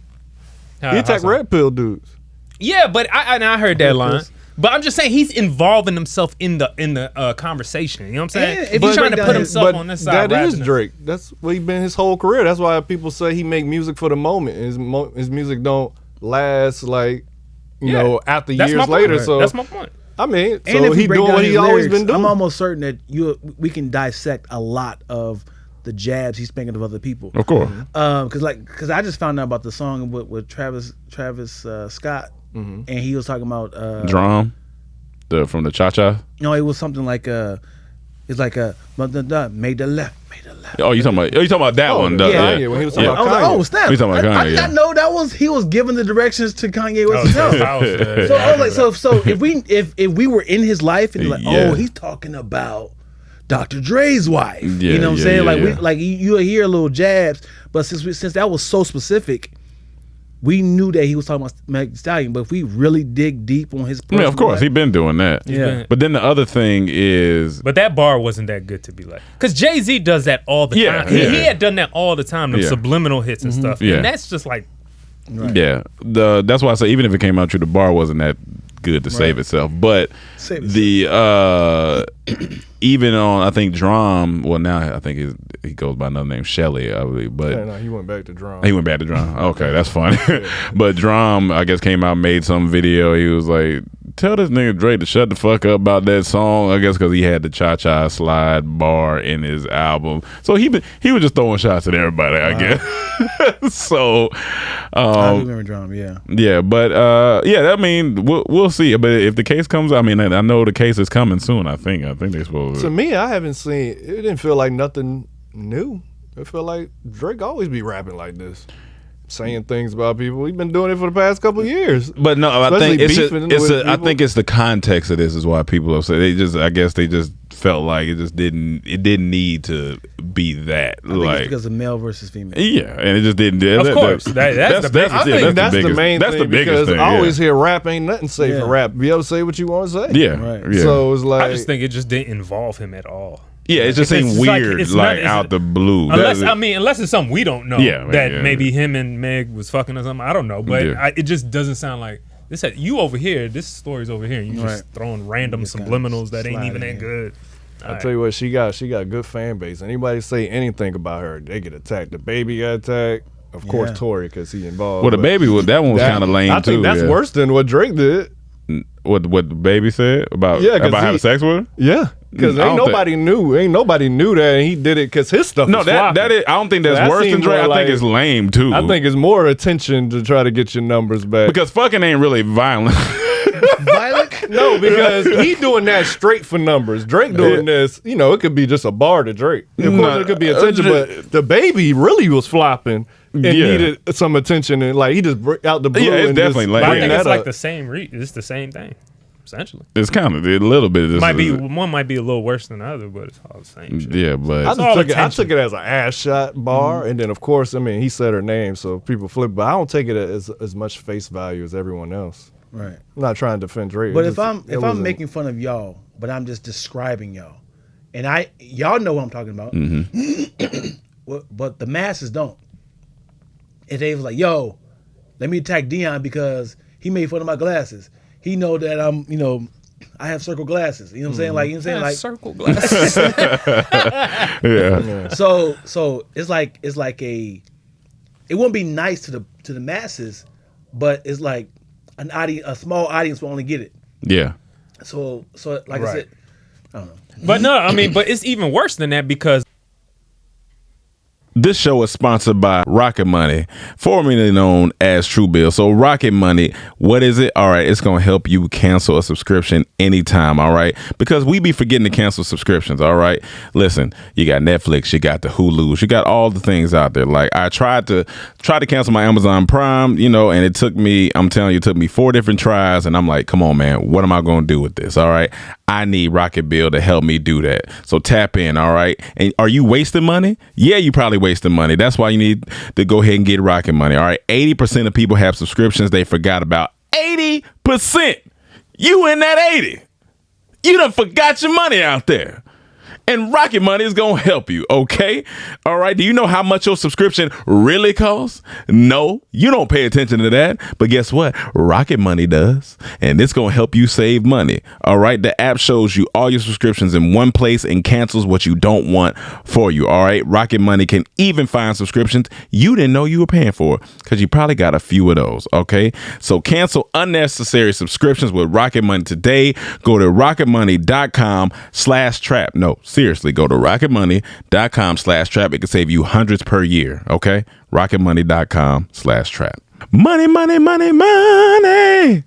He attacked Red Pill dudes. Yeah, but I heard that line. But I'm just saying he's involving himself in the conversation. You know what I'm saying? If he's trying to put himself on this side, that is Drake. That's what he's been his whole career. That's why people say he make music for the moment. His music don't last after years later. So that's my point. I mean, so he doing what he always been doing. I'm almost certain that we can dissect a lot of the jabs he's making of other people. Of course. Because I just found out about the song with Travis Scott. Mm-hmm. And he was talking about drum, from the Cha Cha. No, it was something like it's like made the left. Oh, you talking about that one? Yeah, when he was talking about Kanye. I was like, oh snap! You talking about Kanye? I did not know he was giving the directions to Kanye West himself. So if we were in his life and he's talking about Dr. Dre's wife. Yeah, you know what I'm saying? You hear little jabs, but since that was so specific. we knew that he was talking about Meg Thee Stallion, but if we really dig deep on his yeah, of course, he's been doing that. Yeah. But then the other thing is... But that bar wasn't that good to be like... Because Jay-Z does that all the time. He had done that all the time, them subliminal hits and stuff. Yeah. And that's just like... Right. Yeah. That's why I say even if it came out true, the bar wasn't that good to save itself. But even on, I think, Drum, well, now I think he goes by another name, Shelly, I believe. But no, he went back to Drum. He went back to Drum. Okay, that's funny. But Drum, I guess, came out, made some video. He was like, tell this nigga Drake to shut the fuck up about that song. I guess because he had the Cha-Cha Slide bar in his album. So he was just throwing shots at everybody, I guess. So I do remember Drum, yeah. Yeah, but I mean, we'll see. But if the case comes, I mean, I know the case is coming soon. I think they're supposed to me, I haven't seen it. Didn't feel like nothing new. It felt like Drake always be rapping like this, saying things about people. We've been doing it for the past couple of years. But no, I think I think it's the context of this is why people upset. I guess they just felt like it didn't need to be that. I think it's because of male versus female. Yeah, and it just didn't. Of course, that's the main that's thing. The biggest because thing. I always hear rap ain't nothing safe for rap. Be able to say what you want to say. Yeah, right. Yeah. So it's like I just think it just didn't involve him at all. Yeah, it just seemed weird, like out the blue. Unless it's something we don't know. Maybe him and Meg was fucking or something. I don't know, but it just doesn't sound like this. You over here, this story's over here, and you just throwing random subliminals that ain't even that good. I tell you what, she got a good fan base. Anybody say anything about her, they get attacked. The baby got attacked. Of course, Tory, because he involved. Well, the baby that one was kind of lame too. I think that's worse than what Drake did. What the baby said about having sex with her? Yeah, because ain't nobody knew that, and he did it because his stuff. No, that is. I don't think that's worse than Drake. I think it's lame too. I think it's more attention to try to get your numbers back because fucking ain't really violent. Violent? No, because he doing that straight for numbers. Drake doing this, it could be just a bar to Drake. Of course, it could be attention, but the baby really was flopping. And needed some attention, and like he just out the blue. Yeah, it's definitely lame. I think it's like the same. It's the same thing, essentially. It's kind of a little bit. One might be a little worse than the other, but it's all the same shit. Yeah, but I took it as an ass shot bar, and then of course, I mean, he said her name, so people flip. But I don't take it as much face value as everyone else. Right. I'm not trying to defend Drake. But if I'm making fun of y'all, but I'm just describing y'all, and y'all know what I'm talking about, but the masses don't. And they was like, yo, let me attack Dion because he made fun of my glasses. He know that I have circle glasses. You know what I'm saying? Like, you know what I'm saying? Like circle glasses. Yeah. So it's like it wouldn't be nice to the masses, but it's like a small audience will only get it. Yeah. So like I said, I don't know. But no, I mean, but it's even worse than that because this show is sponsored by Rocket Money, formerly known as Truebill. So Rocket Money, what is it? All right, it's going to help you cancel a subscription anytime, all right? Because we be forgetting to cancel subscriptions, all right? Listen, you got Netflix, you got the Hulus, you got all the things out there. Like I tried to cancel my Amazon Prime, and it took me 4 different tries, and I'm like, come on, man, what am I going to do with this, all right? I need Rocket Bill to help me do that. So tap in, all right? And are you wasting money? Yeah, you probably wasting money. That's why you need to go ahead and get Rocket Money, all right? 80% of people have subscriptions they forgot about. 80%! You in that 80. You done forgot your money out there. And Rocket Money is going to help you, okay? All right, do you know how much your subscription really costs? No, you don't pay attention to that. But guess what? Rocket Money does. And it's going to help you save money, all right? The app shows you all your subscriptions in one place and cancels what you don't want for you, all right? Rocket Money can even find subscriptions you didn't know you were paying for because you probably got a few of those, okay? So cancel unnecessary subscriptions with Rocket Money today. Go to rocketmoney.com/trap. No, seriously, go to rocketmoney.com/trap. It can save you hundreds per year, okay? rocketmoney.com/trap. Money, money, money, money.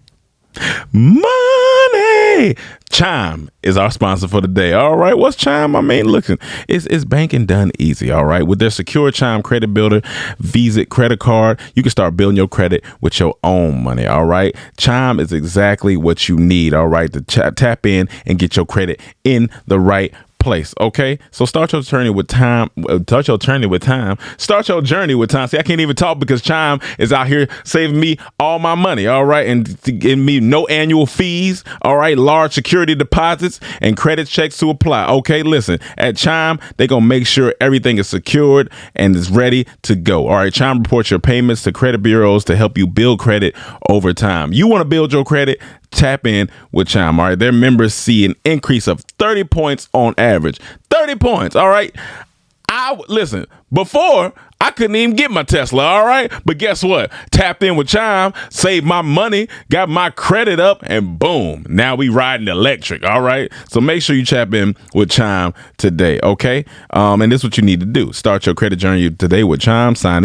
Money. Chime is our sponsor for the day. All right, what's Chime? I mean, look, it's banking done easy. All right, with their secure Chime credit builder, Visa credit card, you can start building your credit with your own money. All right, Chime is exactly what you need. All right, to tap in and get your credit in the right place. place. Okay, so start your journey with time. Start your journey with time. Start your journey with time. See, I can't even talk because Chime is out here saving me all my money. All right, and giving me no annual fees. All right, large security deposits and credit checks to apply. Okay, listen, at Chime, they're gonna make sure everything is secured and is ready to go. All right, Chime reports your payments to credit bureaus to help you build credit over time. You want to build your credit? Tap in with Chime. All right, their members see an increase of 30 points on average. 30 points. All right. Listen, before I couldn't even get my Tesla, all right? But guess what? Tapped in with Chime, saved my money, got my credit up, and boom, now we riding electric, all right? So make sure you tap in with Chime today, okay? And this is what you need to do. Start your credit journey today with Chime. Sign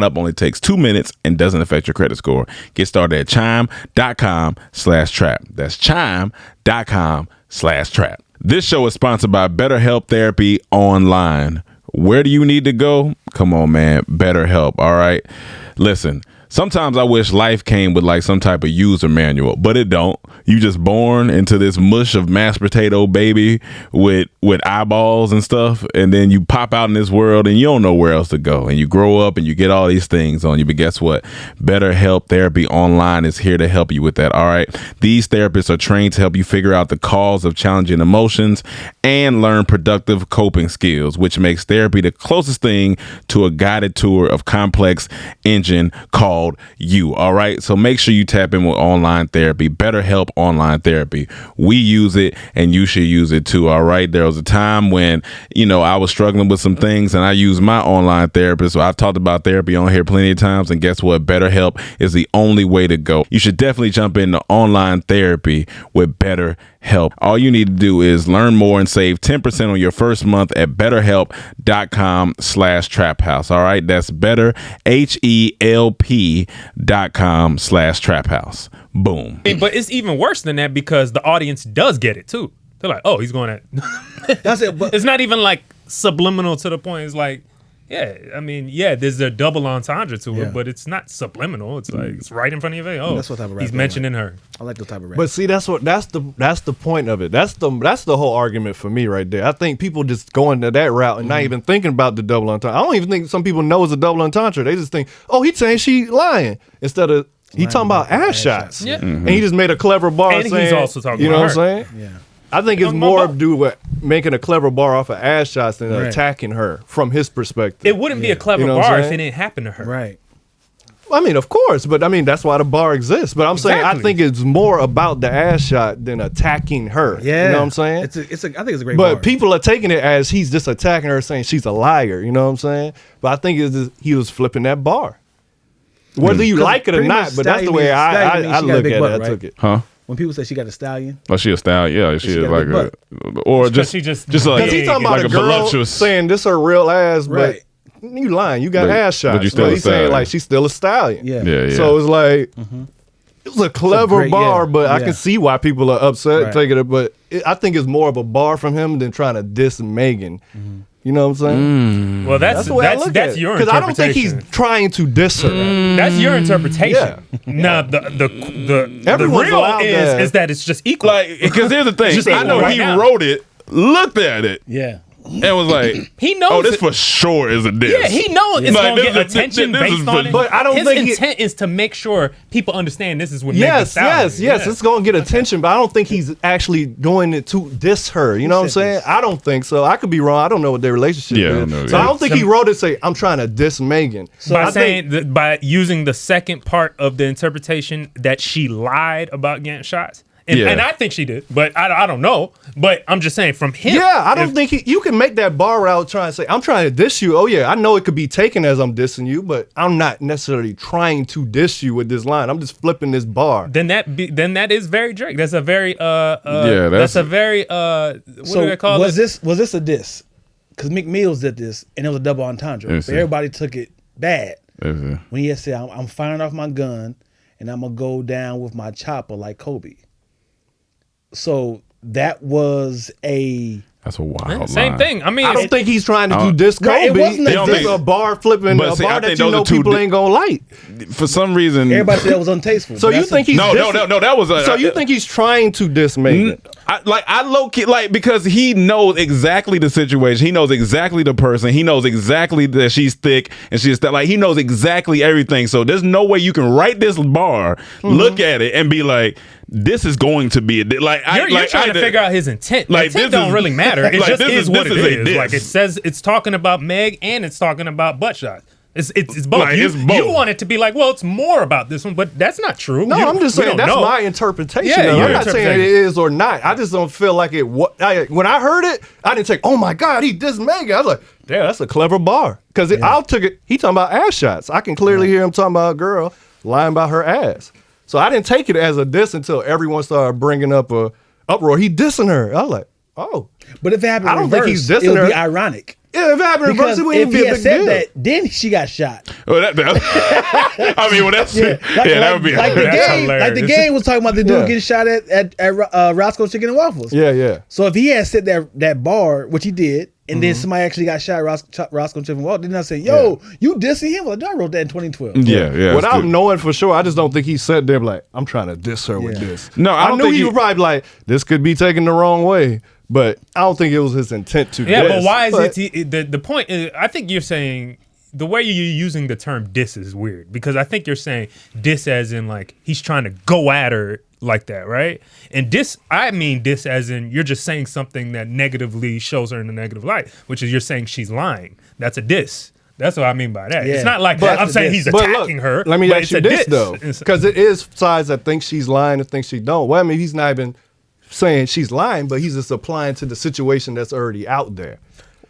up only takes 2 minutes and doesn't affect your credit score. Get started at chime.com/trap. That's chime.com/trap. This show is sponsored by BetterHelp Therapy Online. Where do you need to go? Come on, man. BetterHelp. All right. Listen, sometimes I wish life came with like some type of user manual, but it don't. You just born into this mush of mashed potato baby with eyeballs and stuff, and then you pop out in this world and you don't know where else to go. And you grow up and you get all these things on you. But guess what? BetterHelp Therapy Online is here to help you with that. All right. These therapists are trained to help you figure out the cause of challenging emotions and learn productive coping skills, which makes therapy the closest thing to a guided tour of complex engine called you. All right. So make sure you tap in with online therapy, BetterHelp Online Therapy. We use it and you should use it too. All right. There was a time when, I was struggling with some things and I used my online therapist. So I've talked about therapy on here plenty of times. And guess what? BetterHelp is the only way to go. You should definitely jump into online therapy with BetterHelp. All you need to do is learn more and save 10% on your first month at betterhelp.com/traphouse. All right. That's betterhelp.com/traphouse. Boom. But it's even worse than that because the audience does get it too. They're like, oh, he's going at. That's it. But it's not even like subliminal to the point. It's like, there's a double entendre to it, but it's not subliminal. It's like it's right in front of your face. Oh, that's what type of rap he's mentioning her. I like the type of rap. But see, that's the point of it. That's the whole argument for me right there. I think people just going to that route and not even thinking about the double entendre. I don't even think some people know it's a double entendre. They just think, oh, he's saying she lying instead of he talking about ass shots. Yeah. And he just made a clever bar and saying, he's also talking you know about what I'm saying? Yeah. I think it's more to do with making a clever bar off of ass shots than attacking her from his perspective. It wouldn't be a clever bar if it didn't happen to her. Right. I mean, of course, but I mean that's why the bar exists. But I'm saying I think it's more about the ass shot than attacking her. Yeah. You know what I'm saying? I think it's a great bar. But people are taking it as he's just attacking her, saying she's a liar. You know what I'm saying? But I think it's just, he was flipping that bar. Whether you like it or not, but that's the way I look at it. I took it. Huh? When people say she got a stallion, Oh, she a stallion. Yeah, she is like got or just she just like Because he's talking about like a girl voluptuous. saying this her real ass, Right. but you lying. You got But- ass shots. but you still a he's saying stallion. like she's still a stallion. yeah. Yeah, yeah. So it's like it was a clever great- bar, yeah, but I yeah. can see why people are upset Right. taking it. But I think it's more of a bar from him than trying to diss Megan. You know what I'm saying? Well, that's the way I look at that's it. your Because I don't think interpretation. he's trying to diss her. That's your interpretation. Yeah. Now the Everyone's real allowed to- is that it's just equal. Like, because here's the thing. Just I know right he now. wrote it, looked at it, Yeah. and was like, He knows "Oh, this it. for sure is a diss." Yeah, he knows it's Like, gonna get this- attention this is based for- on it. But I don't His think intent is to make sure people understand this is what Yes, makes yes. It's going to get attention, but I don't think he's actually doing it to diss her. You know what I'm said saying? this? I don't think so. I could be wrong. I don't know what their relationship Yeah, I is. don't know So I either. don't think he wrote it say, I'm trying to diss Megan. By I saying think, that by using the second part of the interpretation that she lied about getting shots. And, Yeah. and I think she did, but I don't know. But I'm just saying from him. yeah, I don't think you can make that bar out trying to say, I'm trying to diss you. Oh, yeah, I know it could be taken as I'm dissing you, but I'm not necessarily trying to diss you with this line. I'm just flipping this bar. Then that is very Drake. That's a very that's a very what So do they call was it? this a diss? Because Meek Mills did this, and it was a double entendre. Yes, But sir. everybody took it bad Yes, when he said, "I'm firing off my gun, and I'm gonna go down with my chopper like Kobe." So that was That's a wild Same line. thing. I mean, I don't think he's trying to do diss Right, it Kobe. wasn't a It's diss. just a bar flipping, But a see, I bar think that you those know are two people di- ain't going to like. For some reason, everybody said that was untasteful. So But you that's think he's no, dissing- that was a. So you think he's trying to diss Megan? I low key like because he knows exactly the situation. He knows exactly the person. He knows exactly that she's thick and she's like he knows exactly everything. So there's no way you can write this bar, look at it, and be like, this is going to be like you're trying to figure out his intent. Like intent don't really matter. It just is what it is. Like it says, it's talking about Meg and it's talking about butt shots. It's both. Like, it's both. You want it to be like, well, it's more about this one, but that's not true. No, I'm just saying that's my interpretation. Yeah, I'm not saying it is or not. I just don't feel like it. When I heard it, I didn't think, oh my God, he dissed Megan. I was like, damn, that's a clever bar. Because I took it, he talking about ass shots. I can clearly hear him talking about a girl lying about her ass. So I didn't take it as a diss until everyone started bringing up a uproar. He dissing her. I was like, oh. But if it happened I don't reverse, think he's dissing it would her. be ironic. Yeah, if it happened reverse, it wouldn't if be he a had big said deal. that, then she got shot. Well, I mean, well, that's that would be like the that's game. hilarious. Like the game was talking about the dude Yeah. getting shot at Roscoe's Chicken and Waffles. Yeah. So if he had said that bar, which he did, and then somebody actually got shot at Roscoe's Chicken and Waffles, then I say, yo, you dissing him? Well, I wrote that in 2012. yeah. Without knowing for sure, I just don't think he sat there like, I'm trying to diss her with this. No, I don't knew think he was probably like, this could be taken the wrong way, but I don't think it was his intent to Yeah, diss. but why is it the point is, I think you're saying the way you're using the term diss is weird, because I think you're saying diss as in like he's trying to go at her like that, right? And diss, I mean diss as in you're just saying something that negatively shows her in a negative light, which is you're saying she's lying. That's a diss. That's what I mean by that. Yeah. It's not like But I'm saying he's But attacking look, her. Let me but ask you it's a this diss. though, because it is sides that think she's lying and think she don't. Well, I mean, he's not even saying she's lying, but he's just applying to the situation that's already out there.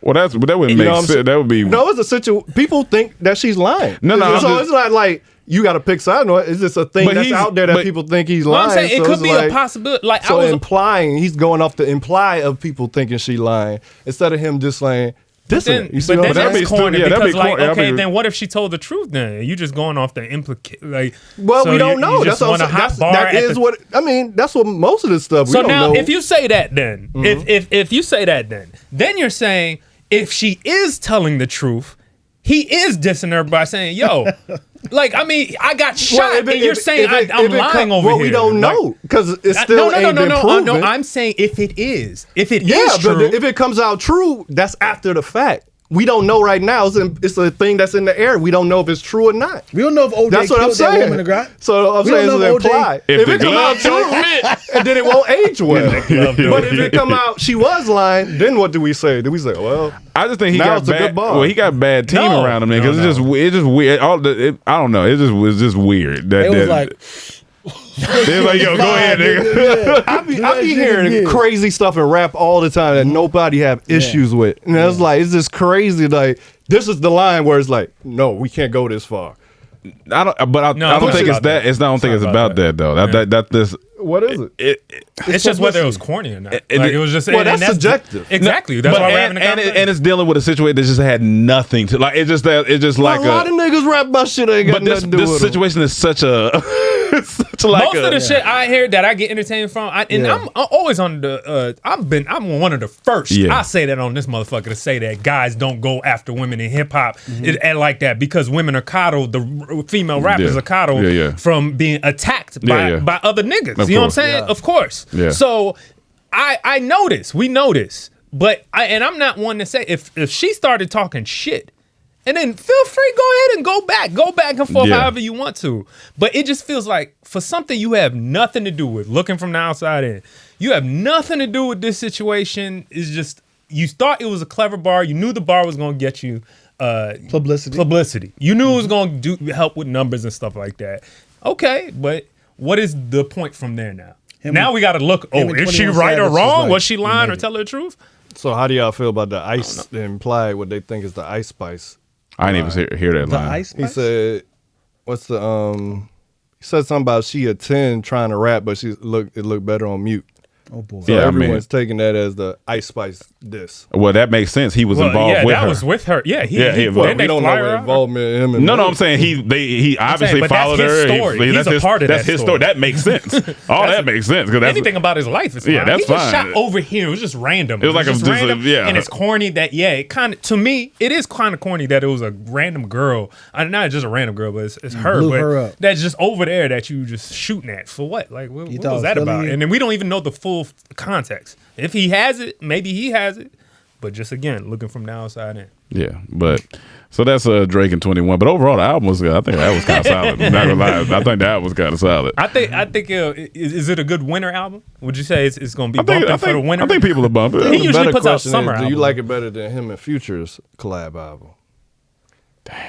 Well, that would You make know what I'm sense. saying? That would be No, it's a situation. People think that she's lying. No, So it's not like you got to pick sides. No, it's just a thing But that's he's- out there that but- people think he's Well, lying. I'm saying it so could it's be like, a possibility. Like So I was implying, he's going off the imply of people thinking she lying instead of him just saying, dissing it. You see but what then I'm saying? that's corny yeah, that'd because be like, corny. That'd okay, be- then what if she told the truth then? You just going off the implicate, like. Well, so we don't know. You That's just what want a I'm saying. hot bar That at is the- what I mean. That's what most of this stuff. We So don't now, know. if you say that, then if you say that, then you're saying if she is telling the truth, he is dissing her by saying, "Yo, like I mean, I got shot," and you're saying I'm lying over well, here. we don't Like, know because it's still ain't been proven. no. I'm saying if it is Yeah, true, but if it comes out true, that's after the fact. We don't know right now. It's a thing that's in the air. We don't know if it's true or not. We don't know if OJ That's what I'm killed that woman saying. in the garage. So I'm We saying don't know it's if OJ implied. If the it come glove out true, don't fit. and then it won't age well. glove don't But if it come out she was lying, then what do we say? Do we say, well, I just think he Now got it's a bad. good bar. Well, he got bad team No. around him because No, it's just weird. I don't know. It was just weird. That, It was that- like, they was like, yo, go ahead, nigga. I be hearing crazy stuff in rap all the time that nobody have issues with. And it's like, it's just crazy. Like, this is the line where it's like, no, we can't go this far. I don't. But I No, don't it's think not it's about that. that. It's. I don't think it's not about about that though. That this. What is it? it's just whether it was corny or not. Like, it was just Well, and that's subjective. Exactly. That's But- why we're having a and conversation. it's dealing with a situation that just had nothing to like. It's just that. It's just like a lot of niggas rap about shit that ain't got But this nothing to do with them. situation is such a. such like Most of the shit I hear that I get entertained from, I'm always on the. I'm one of the first. Yeah. I say that on this motherfucker to say that guys don't go after women in hip hop and like that because women are coddled. The female rappers Yeah. are coddled Yeah, yeah. from being attacked Yeah, yeah. by other niggas. Of You know what I'm course. saying? Of course. Yeah. So I know this. We know this. But I'm not one to say if she started talking shit. And then feel free, go ahead and go back and forth Yeah. however you want to. But it just feels like for something you have nothing to do with, looking from the outside in, you have nothing to do with this situation. It's just, you thought it was a clever bar. You knew the bar was going to get you publicity. You knew it was going to help with numbers and stuff like that. Okay, but what is the point from there now? Now we got to look, and is she 21 right or Savage was wrong? like, Was she lying you or made telling the truth? So how do y'all feel about the ice, the implied, what they think is the Ice Spice? I didn't even hear that the line. ice. He said, what's the, he said something about she a 10 trying to rap, but it looked better on mute. Oh boy. So Yeah, I mean- everyone's taking that as the Ice Spice diss. Well, that makes sense. He was involved yeah, with that her. was with her. Yeah, Yeah, he- didn't well, they We don't fly know her what out? involvement in him. And No, her. I'm saying he obviously but that's followed his her. story. He's a part of that's that his story. That makes sense. All that makes sense because that's Anything about his life is fine. Yeah, that's he just fine. shot over here. It was just random. It was like just just a- random, yeah. and it's corny. That it kind of to me, it is kind of corny that it was a random girl. Not just a random girl, but it's her. blew But her up. that's just over there that you just shooting at for what? Like what thought it was was that feeling about? you? And then we don't even know the full full context. If he has it, maybe he has it. But just again, looking from the outside in. Yeah, but so that's Drake and 21. But overall, the album was good. I think that was kind of solid. I'm not gonna lie, I think the album was kind of solid. I think is it a good winter album? Would you say it's going to be bumping for the winter? I think people are bumping. He usually puts out summer albums. Do you like it better than him and Future's collab album?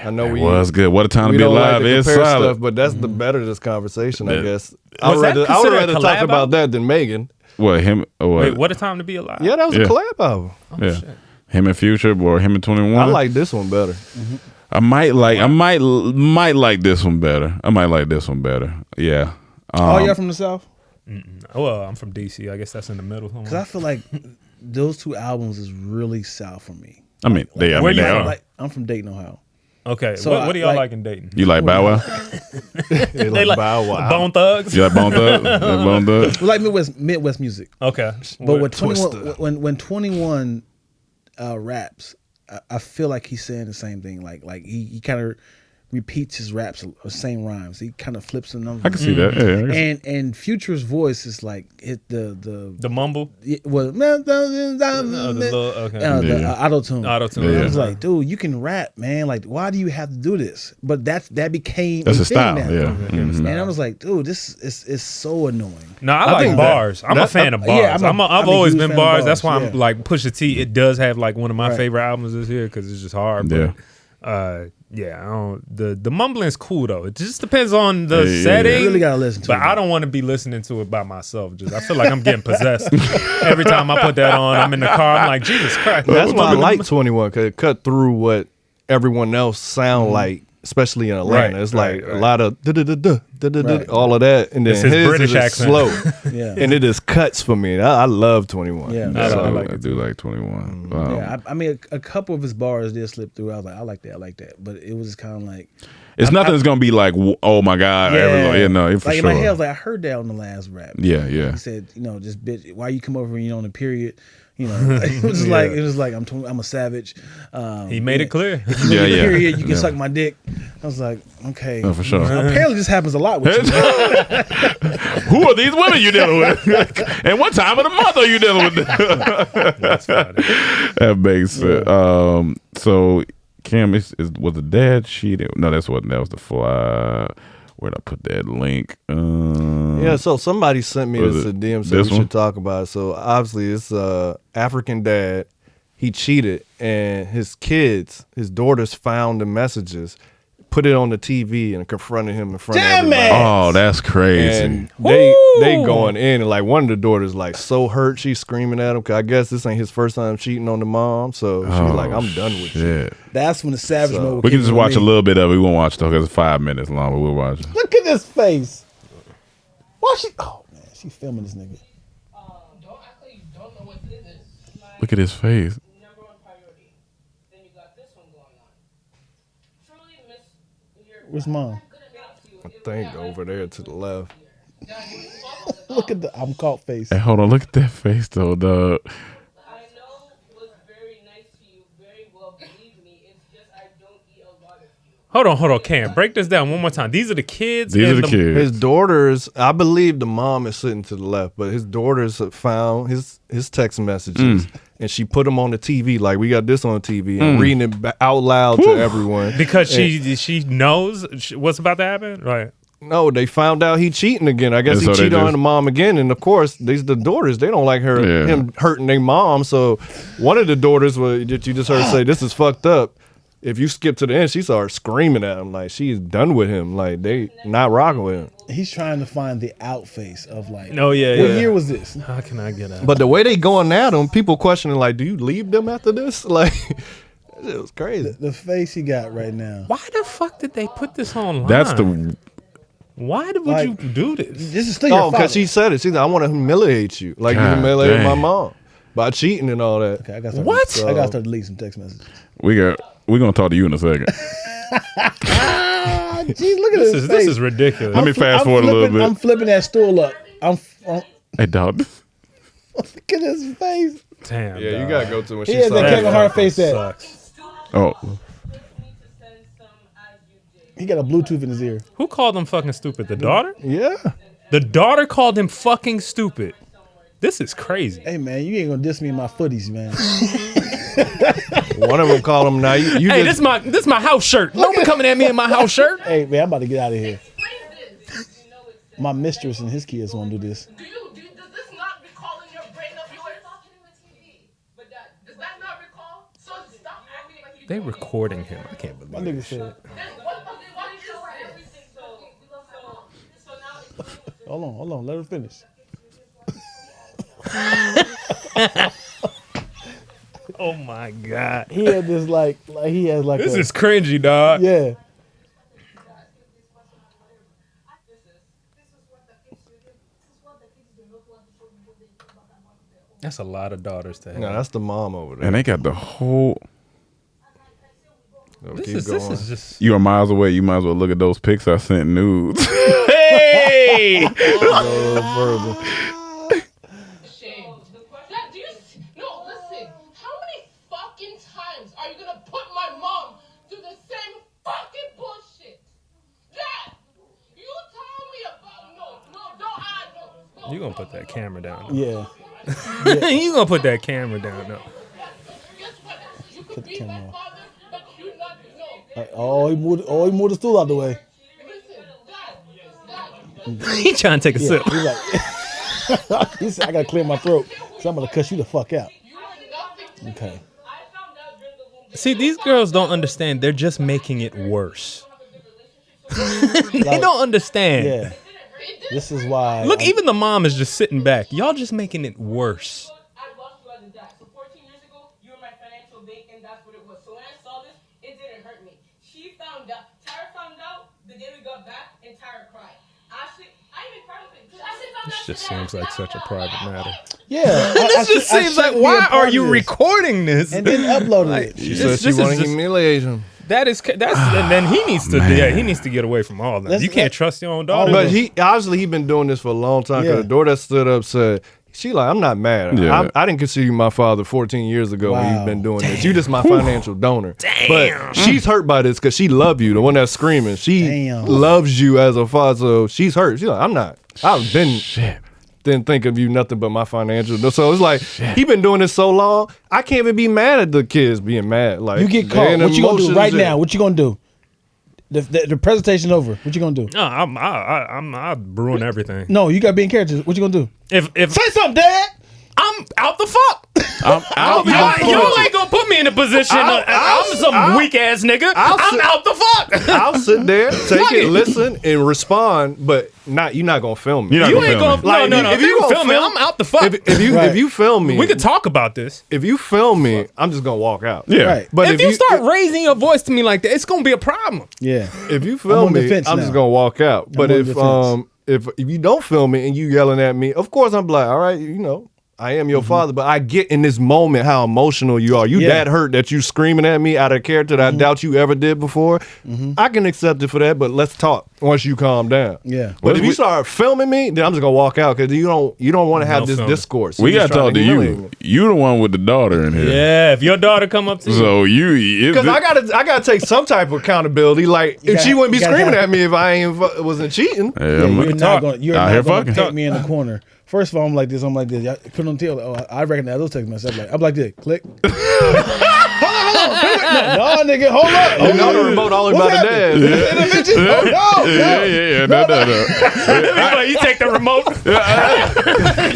I know it was good. What a Time to Be Alive is solid. Stuff, but that's the better of this conversation, I guess. I would that rather considered a talk collab about album? that than Megan. What him? Wait, What a Time to Be Alive? Yeah, that was a collab album. Yeah, him and Future or him and 21. I like this one better. I might like this one better. I might like this one better. Yeah. Oh, you're from the South? Well, I'm from DC. I guess that's in the middle. Because I feel like those two albums is really South for me. I mean, they are. Like, I'm from Dayton, Ohio. Okay, so what do y'all like in Dayton? You like Bow Wow? They like Bow Wow. Bone Thugs? You like Bone Thugs? Bone Thugs? We like Midwest music. Okay. But with 21, when 21 raps, I feel like he's saying the same thing. Like he kind of repeats his raps, the same rhymes. He kind of flips them. I can see that. Yeah, and Future's voice is like the mumble. The auto tune. Auto tune. Yeah. I was like, dude, you can rap, man. Like, why do you have to do this? But that became that's a a style. thing Yeah. And I was like, dude, this is so annoying. No, I like bars. I'm a fan of bars. Yeah, I've always been bars. That's why yeah. I'm like Pusha T. It does have like one of my favorite albums this year because it's just hard. But, yeah, I don't, the mumbling's cool though. It just depends on the setting. You really gotta listen to it. But I don't want to be listening to it by myself. I feel like I'm getting possessed every time I put that on. I'm in the car. I'm like, Jesus Christ. That's why I like 21 because it cut through what everyone else sound like, especially in Atlanta. It's like a lot of all of that, and then his British is accent. slow, and it just cuts for me. I love 21. Yeah, I do like 21. Yeah, I mean, a couple of his bars did slip through. I was like, I like that, but it was just kind of like it's nothing that's gonna be like, oh my god, no, for like sure. in my head, I was like, I heard that on the last rap. Yeah. He said, just bitch, why you come over when you're on a period? It was like I'm a savage. He made it clear. Period. You can suck my dick. I was like, okay. No, for sure. Apparently, this happens a lot with you. Who are these women you dealing with? And what time of the month are you dealing with? That's funny. That makes sense. So Cam was the dad cheating? No, that was the fly. Where'd I put that link? So somebody sent me this DM, so we should talk about it. So obviously it's African dad. He cheated, and his daughters found the messages, put it on the TV, and confronted him in front of everybody. Oh, that's crazy. And they going in, and like one of the daughters like so hurt, she's screaming at him, because I guess this ain't his first time cheating on the mom, so she's like, I'm done with you. That's when the savage mode. We can just watch a little bit of it. We won't watch it because it's 5 minutes long, but we'll watch it. Look at this face. Why she? Oh man, she filming this nigga. Look at his face. Number one priority. Then you got this one going on. Truly miss. Where's mom? I think over there to the left. Look at the I'm caught face. Hey, hold on. Look at that face, though, dog. I know was very nice to you, very well. Believe me, it's just I don't eat a lot of you. Hold on, Cam. Break this down one more time. These are the kids. These are the kids. His daughters, I believe the mom is sitting to the left, but his daughters found his text messages, and she put them on the TV. Like, we got this on the TV, and reading it out loud to everyone. Because she knows what's about to happen? Right. No, they found out he cheating again. I guess And he so cheated on the mom again, and of course, these the daughters. They don't like him hurting their mom. So one of the daughters that you just heard say, "This is fucked up." If you skip to the end, she started screaming at him like she's done with him. Like they not rocking with him. He's trying to find the out face of like. Oh yeah. What year was this? How can I get out? But the way they going at him, people questioning like, "Do you leave them after this?" Like it was crazy. The face he got right now. Why the fuck did they put this online? That's the. Why would you do this? This is still your because she said it. She said, "I want to humiliate you, like you God humiliated dang. my mom by cheating and all that." Okay, I got What? I got to start deleting some text messages. We're gonna talk to you in a second. Jeez, look at this. This is ridiculous. Let me fast forward a little bit. I'm flipping that stool up. Hey, dog. Look at his face. Damn. Yeah, you dog. gotta go to when He she has saw that that. Kevin Hart face. That Sucks. Oh, he got a Bluetooth in his ear. Who called him fucking stupid? The daughter? Yeah, The daughter called him fucking stupid. This is crazy. Hey man, you ain't gonna diss me in my footies, man. One of them called him now. Hey, this my house shirt. Don't be coming at me in my house shirt. Hey man, I'm about to get out of here. My mistress and his kids won't do this. Does this not recall in your brain of yours? But does that not recall? So stop acting like you They recording him. I can't My believe nigga it. said, What did you say? Everything. So now. hold on, let her finish. Oh my God. He had this like he has like This is cringy, dog. yeah. That's a lot of daughters to have. No, that's the mom over there. And they got the whole. This is just. You are miles away. You might as well look at those pics I sent nudes. Hey! No, listen. How many fucking times are you gonna put my mom through the same fucking bullshit? Dad, you tell me about no. You gonna put that camera down? Yeah. You gonna put that camera down? No. Guess what? You could be my father, but you not know. He moved the stool out the way. Listen, Dad. He trying to take a sip. He's like, he said, I gotta clear my throat, so I'm gonna cuss you the fuck out. Okay. See, these girls don't understand. They're just making it worse. They don't understand. Yeah. This is why. Look, even the mom is just sitting back. Y'all just making it worse. I lost you as a dad. So 14 years ago, you were my financial bank, and that's what it was. So when I saw this, it didn't hurt me. She found out. Tyra found out the day we got back, and Tyra cried. Ashley, I even cried with it. This just seems like such a private matter. Yeah. This just seems like, why are you recording this? And then uploading it? She said she want to humiliate him. That's and then he needs to he needs to get away from all of them. You can't trust your own daughter. But he been doing this for a long time. Because the daughter that stood up said, she like, I'm not mad. Yeah. I didn't consider you my father 14 years ago when you've been doing this. You just my financial donor. Damn. But she's hurt by this because she love you. The one that's screaming. She loves you as a father. So she's hurt. She's like, I'm not. I've been didn't think of you nothing but my financial. So it's like he been doing this so long. I can't even be mad at the kids being mad. Like You get caught. What you gonna do right now? What you gonna do? The presentation over. What you gonna do? No, I'm ruin everything. No, you gotta be in character. What you gonna do? If Say something, Dad. I'm out the fuck. I'm out. Y'all ain't gonna put me in a position. I'm some weak ass nigga. I'm out the fuck. I'll sit there, take it, listen, and respond, but you're not gonna film me. You're not You gonna ain't film gonna. me. No. If you film me, I'm out the fuck. If you film me, We could talk about this. If you film me, I'm just gonna walk out. Yeah. Right. But If you start raising your voice to me like that, it's gonna be a problem. Yeah. if you I'm film on me, defense I'm now. just gonna walk out. But on if defense. if you don't film me and you yelling at me, of course I'm like, all right, I am your father, but I get in this moment how emotional you are. You that hurt that you screaming at me out of character that I doubt you ever did before. I can accept it for that, but let's talk once you calm down. Yeah. But if you start filming me, then I'm just gonna walk out because you don't want to have this filming. discourse. We You're gotta just trying talk to humiliate you. me. You the one with the daughter in here. Yeah, if your daughter come up to you. So you Because I gotta take some type of accountability. Like if she wouldn't be you gotta screaming have- at me if I wasn't cheating. Yeah, You're not gonna fucking. take me in the corner. First of all, I'm like this. Y'all put on tail. Oh, I recognize those text messages. I'm like this. Click. Hold on. No, nigga, hold up. You know the remote all about the dad. No. You take the remote.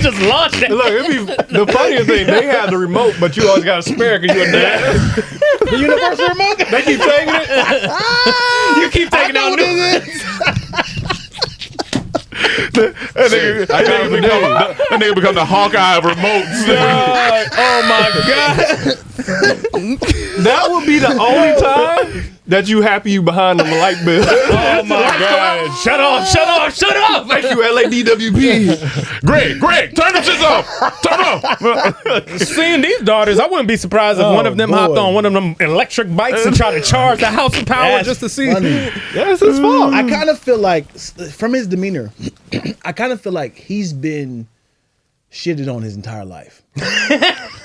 Just launch that. Look, the funniest thing, they have the remote, but you always got a spare because you're a dad. The universal remote. They keep taking it. You keep taking out new. That nigga become the Hawkeye of remotes. Oh my god. That would be the only time that you happy you behind the light bill. Oh my god. Shut up. Thank you, LADWP. Greg, turn them shits off. Turn them off. Seeing these daughters, I wouldn't be surprised if one of them hopped on one of them electric bikes and tried to charge the house with power just to see. That's his fault. I kind of feel like, from his demeanor, I kind of feel like he's been shitted on his entire life.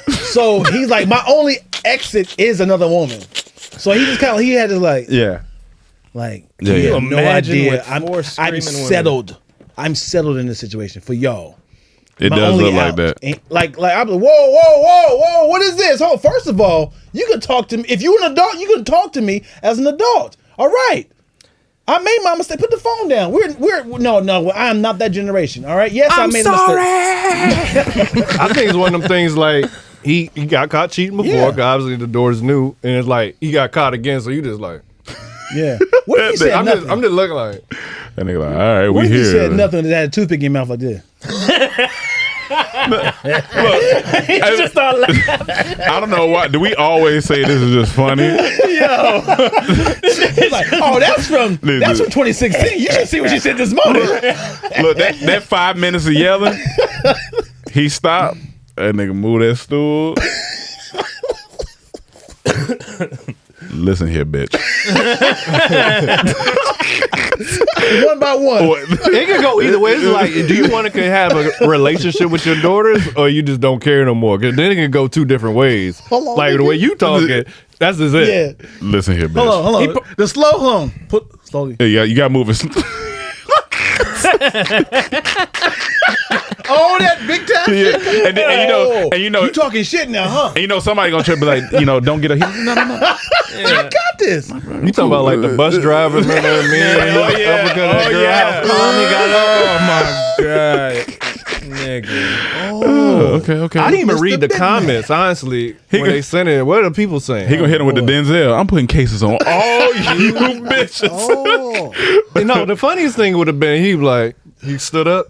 So he's like, my only exit is another woman. So he just he had to Yeah. you have no Imagine idea. with four I'm screaming settled. I'm settled in this situation for y'all. It my does only look like out. that. And like I'm like, whoa, what is this? Oh, first of all, you can talk to me if you're an adult. You can talk to me as an adult. All right. I made my mistake. Put the phone down. We're no. I am not that generation. All right. Yes, I made a mistake. I think it's one of them things like he got caught cheating before. Yeah. 'Cause obviously the door's new, and it's like he got caught again. So you just like, Yeah. What if he said nothing? I'm just looking like. And they like, all right, What we if here. he said nothing and had a toothpick in your mouth like this? Just start laughing. I don't know why. Do we always say this is just funny? He's like, oh, that's from 2016. You should see what she said this morning. Look, that 5 minutes of yelling, he stopped. That nigga moved that stool. Listen here, bitch. One by one. It can go either way. It's like, do you want to have a relationship with your daughters, or you just don't care no more? Because then it can go two different ways. Hold on, Like the way you talking, that's just it. Yeah. Listen here, bitch. Hold on. The slow home. Put slowly. Yeah, you got to move it. Oh, that big time shit. And you know, you talking shit now, huh? and you know somebody gonna try to be like, don't get a hit. No. I got this. You talking about like the bus drivers, remember me? Oh my god, nigga. Okay. I didn't even Mr. read the Big comments, honestly, when could- they sent it. What are people saying? He gonna hit him with the Denzel. I'm putting cases on all you bitches. Oh. No, the funniest thing would have been he stood up.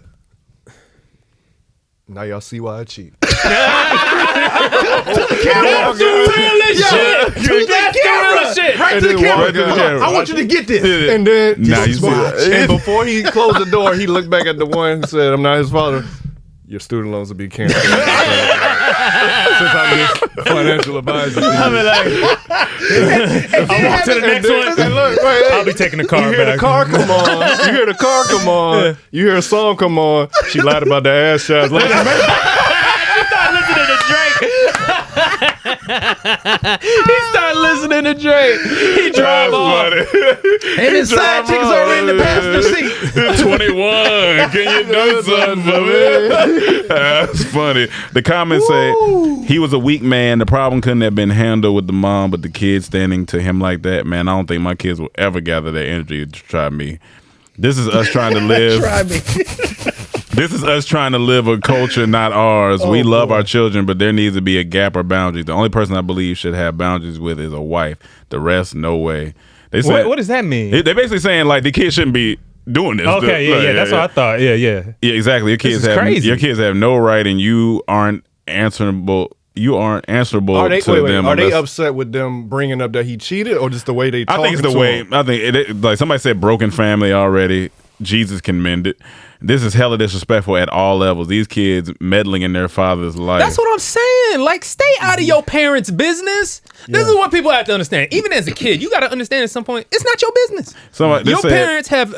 Now y'all see why I cheat. That's the realest shit. That's the realest shit. Right to the And then camera. walk out. I want you to get this. And then Now you see and before he closed the door, he looked back at the one and said, "I'm not his father. Your student loans will be canceled." Since I'm his financial advisor. I mean, like, I walk to the next one. I'll be taking the car You hear back. the car come on. You hear the car come on. You hear a song come on. She lied about the ass shots. Start listening to Drake. He started listening to Drake. He drove off. And his side chicks are in the passenger seat. 21. Can you do something for me? That's funny. The comments say he was a weak man. The problem couldn't have been handled with the mom, but the kids standing to him like that, man, I don't think my kids will ever gather that energy to try me. This is us trying to live. Try me. This is us trying to live a culture, not ours. We love our children, but there needs to be a gap or boundaries. The only person I believe should have boundaries with is a wife. The rest, no way. They say, What does that mean? They're basically saying like the kids shouldn't be doing this. Okay, yeah, that's what I thought. Yeah. Yeah, exactly. Your kids is crazy. Your kids have no right, and you aren't answerable. You aren't answerable Are they, to them. are they unless- upset with them bringing up that he cheated, or just the way they talk? I think it's the way. I think like somebody said, broken family already. Jesus can mend it. This is hella disrespectful at all levels. These kids meddling in their father's life. That's what I'm saying. Like, stay out of your parents' business. This is what people have to understand. Even as a kid, you got to understand at some point, it's not your business. They Your said- parents have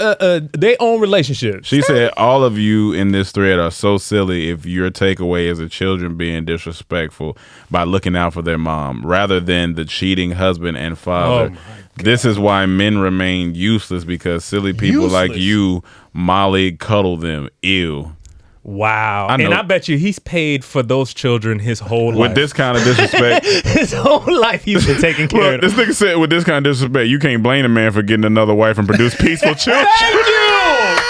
their own relationships. She said, all of you in this thread are so silly if your takeaway is the children being disrespectful by looking out for their mom rather than the cheating husband and father. Oh my God. This is why men remain useless because silly people like you molly cuddle them. Ew. Wow. I know. And I bet you he's paid for those children his whole life. With this kind of disrespect. His whole life he's been taking care Look, of this them. nigga said with this kind of disrespect, you can't blame a man for getting another wife and produce peaceful children. Thank you!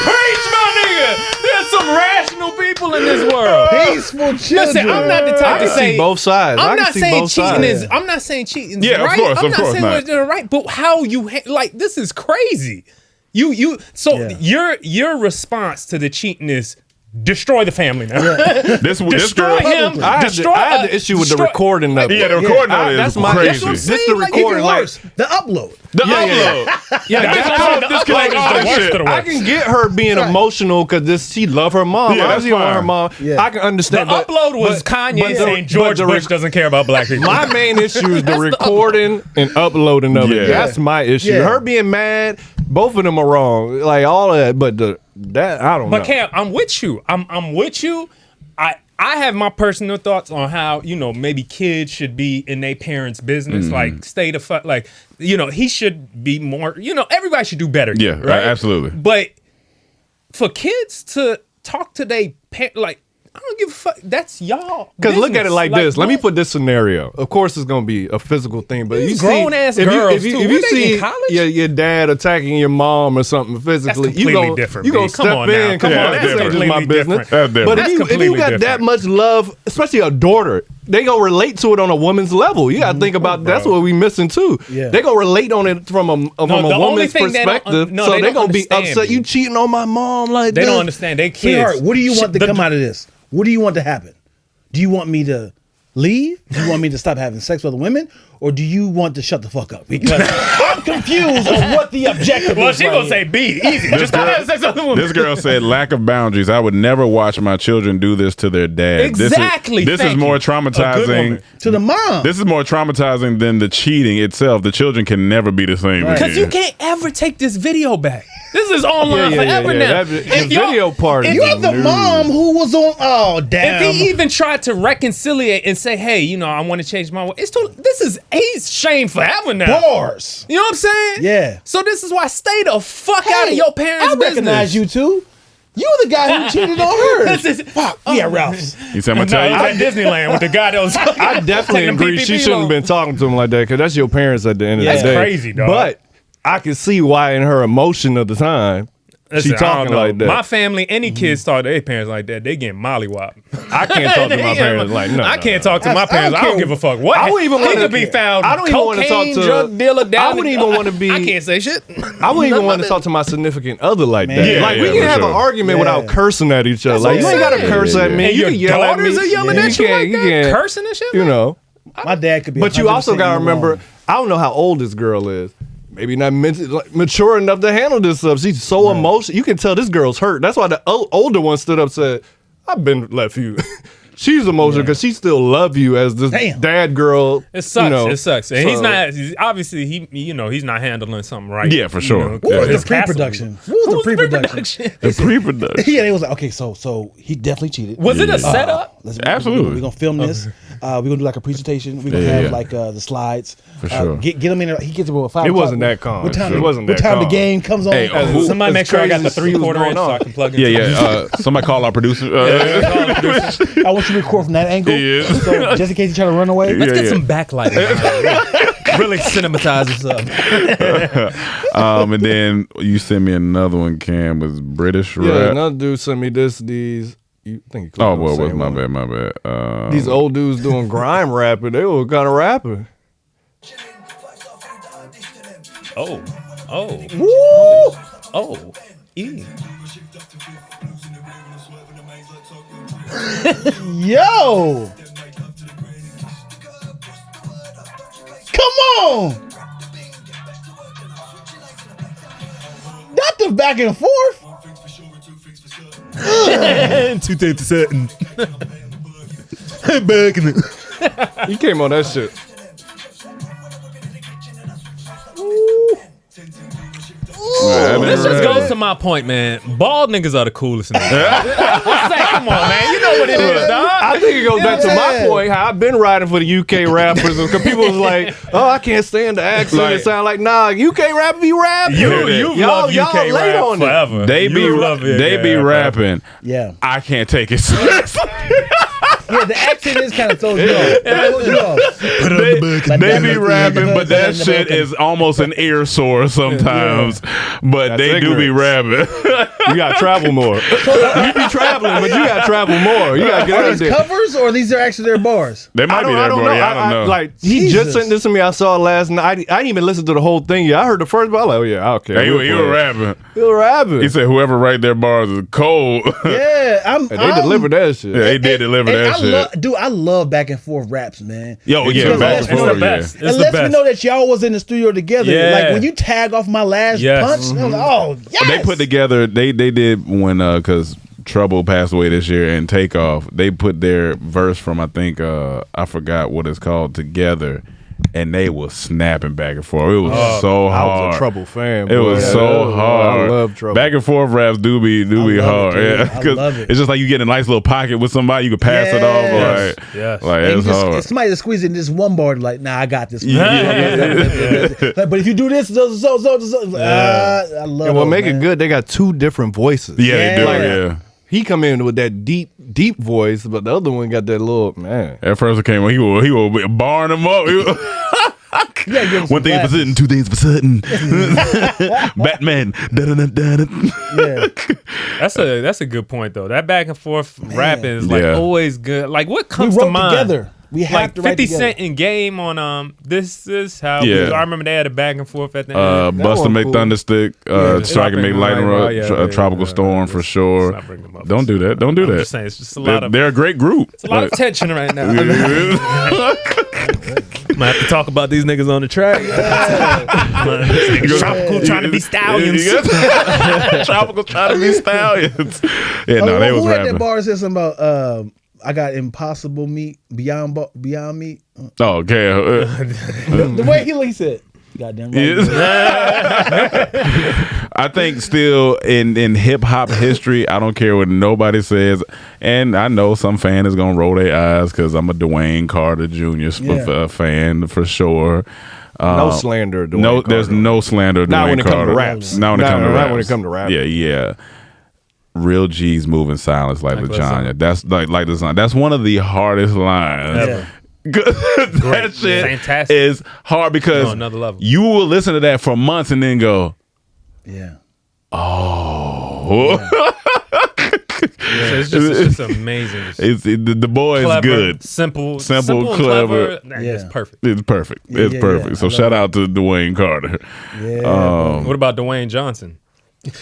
Preach, my nigga! There's some rational people in this world. Peaceful children. Listen, I'm not the type to I can say see both sides. I'm I can not see saying both cheating sides. is. I'm not saying cheating is Yeah, of right. course, I'm of not course saying not. what's right, but how you like this is crazy. Your response to the cheating is destroy the family now. This Destroy girl, him. I had the issue with the recording of it. Yeah, the recording of it that's is my crazy. issue. That's what I'm This the saying, like, recording, Even like worse, the upload. The upload. I can get her being emotional because she love her mom. Yeah, I that's obviously want her fine. mom. Yeah. I can understand. The upload was Kanye saying George Bush doesn't care about black people. My main issue is the recording and uploading of it. Yeah. That's my issue. Yeah. Her being mad, both of them are wrong. Like all of that, but that I don't know. But Cam, I'm with you. I'm with you. I have my personal thoughts on how, maybe kids should be in their parents' business, like stay the fuck, like, he should be more, everybody should do better. Yeah, right? absolutely. But for kids to talk to their parents, like, I don't give a fuck. That's y'all. Because look at it like this. Let me what? put this scenario. Of course, it's gonna be a physical thing, but you grown-ass see, girls, if too. you Were they see in college? your dad attacking your mom or something physically, That's completely different, You gonna B. Come step on now. in. Come Yeah, on, that's this ain't just my completely business. different. That's different. But That's if you completely got that different. much love, especially a daughter, they gonna relate to it on a woman's level. You gotta think about that's what we missing too. Yeah. They gonna relate on it from a the only woman's thing they don't perspective. no, so they they don't gonna be understand, upset. B. You cheating on my mom like They this. don't understand. They kids. Sweetheart, what do you want to The- come out of this? What do you want to happen? Do you want me to leave? Do you want me to stop having sex with other women? Or do you want to shut the fuck up? Because I'm confused on what the objective Well, is. she right gonna here. say B. Easy. Just stop having sex with other women. This girl said lack of boundaries. I would never watch my children do this to their dad. Exactly. This is Thank more you. A good traumatizing. woman. To the mom. This is more traumatizing than the cheating itself. The children can never be the same. Right. Because you can't ever take this video back. This is online forever now. The If y'all- video part. if you have the mom who was on. Oh, damn. If he even tried to reconciliate and say, "Hey, you know, I want to change my way," he's shamed forever now. Bars. You know what I'm saying? Yeah. So this is why stay the fuck out of your parents' I recognize business. you too. You the guy who cheated on her. This is- Fuck. Yeah, Ralph's. He said, "I'm gonna No, tell he's you." at Disneyland with the guy that was. I definitely taking agree. She PPP shouldn't have loan. been talking to him like that because that's your parents at the end of That's the day. crazy, dog. But I can see why in her emotion of the time Listen, she I don't talking know. like that. My family, any kids talk to their parents like that, they getting mollywopped. I can't talk to my parents like no. I no, can't no. talk to my parents. I don't give a fuck. What? I wouldn't even He wanna- could be found. I don't even wanna talk cocaine to- drug dealer down. I wouldn't even wanna be- I can't say shit. I wouldn't even want to talk to my significant other like that. Man. Like we Yeah, can for have sure. an argument Yeah. without cursing at each other. That's Like what you ain't I'm gotta saying. curse at me. And You your can yell at me. daughters are yelling You at you can't- like you that, can't- cursing and shit. You know. My dad could be. But you also 100% gotta in the remember. wrong. I don't know how old this girl is. Maybe not mature enough to handle this stuff. She's so emotional. You can tell this girl's hurt. That's why the older one stood up and said, "I've been left you." She's emotional because she still love you as this Damn. dad girl. It sucks. You know. It sucks. And he's So- not. Obviously, he's not handling something right. Yeah, for sure. You know, What was his the castle- pre-production? What was the pre-production? The pre-production. Yeah, they was like, okay, so he definitely cheated. Was it a setup? Absolutely. We're gonna film this. We're gonna do like a presentation. We're gonna Yeah, have yeah. like the slides. For sure. Get him in there. He gets about 5 It o'clock. wasn't that calm. What time? It wasn't what that time the calm. game comes on? Hey, who- Somebody make It's sure I got the crazy to see what's 3/4 inch going so I on. can plug in. Yeah. Somebody call our producer. I want you to record from that angle. Yeah. So just in case you try to run away. Let's Yeah, get yeah. some backlighting. Really cinematize this up. And then you sent me another one. Cam was British Yeah, rap. another dude sent me these. You think? You clicked Oh on the well, same my one. bad. These old dudes doing grime rapping. They were kind of rapping. Oh. Woo! Oh. E. Yo! Come on! Not the back and forth. 237. Back in the. He came on that shit. This just goes to my point, man. Bald niggas are the coolest niggas. Come on, man. You know what it is, dog. I think it goes back to my Yeah. point. How I've been riding for the UK rappers, because people was like, "Oh, I can't stand the accent. Like- it sound like nah, UK rap be rapping. You love UK late rap on it. forever. They be You love it, they be yeah, rapping. Yeah. I can't take it seriously. Yeah, the accent is kind of throws you off. It throws you off. They be Yeah, rapping, but that yeah, shit yeah. is almost an ear sore sometimes. But That's they do be ignorance. rapping. You gotta travel more. You be traveling, but you gotta travel more. You gotta get Are out these there. covers or these are actually their bars? They might be there, bro. Yeah, I don't know. Like he Jesus. just sent this to me. I saw it last night. I didn't even listen to the whole thing yet. I heard the first, but I was like, oh yeah, okay. He was rapping. He was rapping. He said, "Whoever write their bars is cold." Yeah, And they delivered that shit. Yeah, they did deliver and that shit. Dude, I love back and forth raps, man. Yo, yeah, Because back it's and the forth, best. yeah. It's It the lets me best. know that y'all was in the studio together. Yeah. Like when you tag off my last Yes. punch, I'm like, oh yes. They put together. They did when because Trouble passed away this year and Takeoff. They put their verse from I think I forgot what it's called together, and they was snapping back and forth. It was so I hard. was a Trouble fan. It was boy. so Yeah, hard. I love Trouble. Back and forth raps do be love it, hard. dude. Yeah, I 'cause love it. it's just like you get in a nice little pocket with somebody. You can pass it off. Yes. Like, Yes. like And it's you just, hard. somebody to squeeze in this one bar, like, nah, I got this. Yeah. Like, but if you do this, I love And what it, make man. it good, they got two different voices. Yeah, they do. Yeah. Yeah. He come in with that deep, deep voice, but the other one got that little man. At first it came on, he was barring them up. One thing for certain, two things for certain. Batman. Yeah. That's a good point though. That back and forth rapping is like always good. Like what comes We to wrote mind? together. We have Like to write 50 together. Cent in Game on This Is How Yeah. I remember they had a back and forth at the end. Busta one cool. McThunderstick, Striking Dropping McLightning Lightning Rod, Rod, yeah, Tropical yeah, Storm for sure. let's not bring them up. Don't do that. Don't do I'm that. just saying, it's just a lot of They're a great group. it's a lot of tension right now. Might have to talk about these niggas on the track. Tropical trying to be stallions. Tropical trying to be stallions. Yeah, Oh, no, they was who had that rapping. bar that said something about I got impossible meat beyond meat? Oh, okay. The way he said, goddamn right. I think still in hip hop history, I don't care what nobody says, and I know some fan is gonna roll their eyes because I'm a Dwayne Carter Jr. Fan for sure. No slander. To No, Dwayne there's Carter. no slander. To Not Dwayne when it come to Carter. raps. Not when it come to Not raps. when it come to rap. Yeah. Real G's move in silence like LaJohn. That's like the song. That's one of the hardest lines. Ever. That shit Fantastic. is hard because On another level. you will listen to that for months and then go, Yeah. oh. So it's just amazing. The boy is Clever, good. Simple, clever. Nah, Yeah. It's perfect. It's perfect. Yeah, It's yeah, perfect. yeah. So I love shout out to Dwayne Carter. Yeah. What about Dwayne Johnson?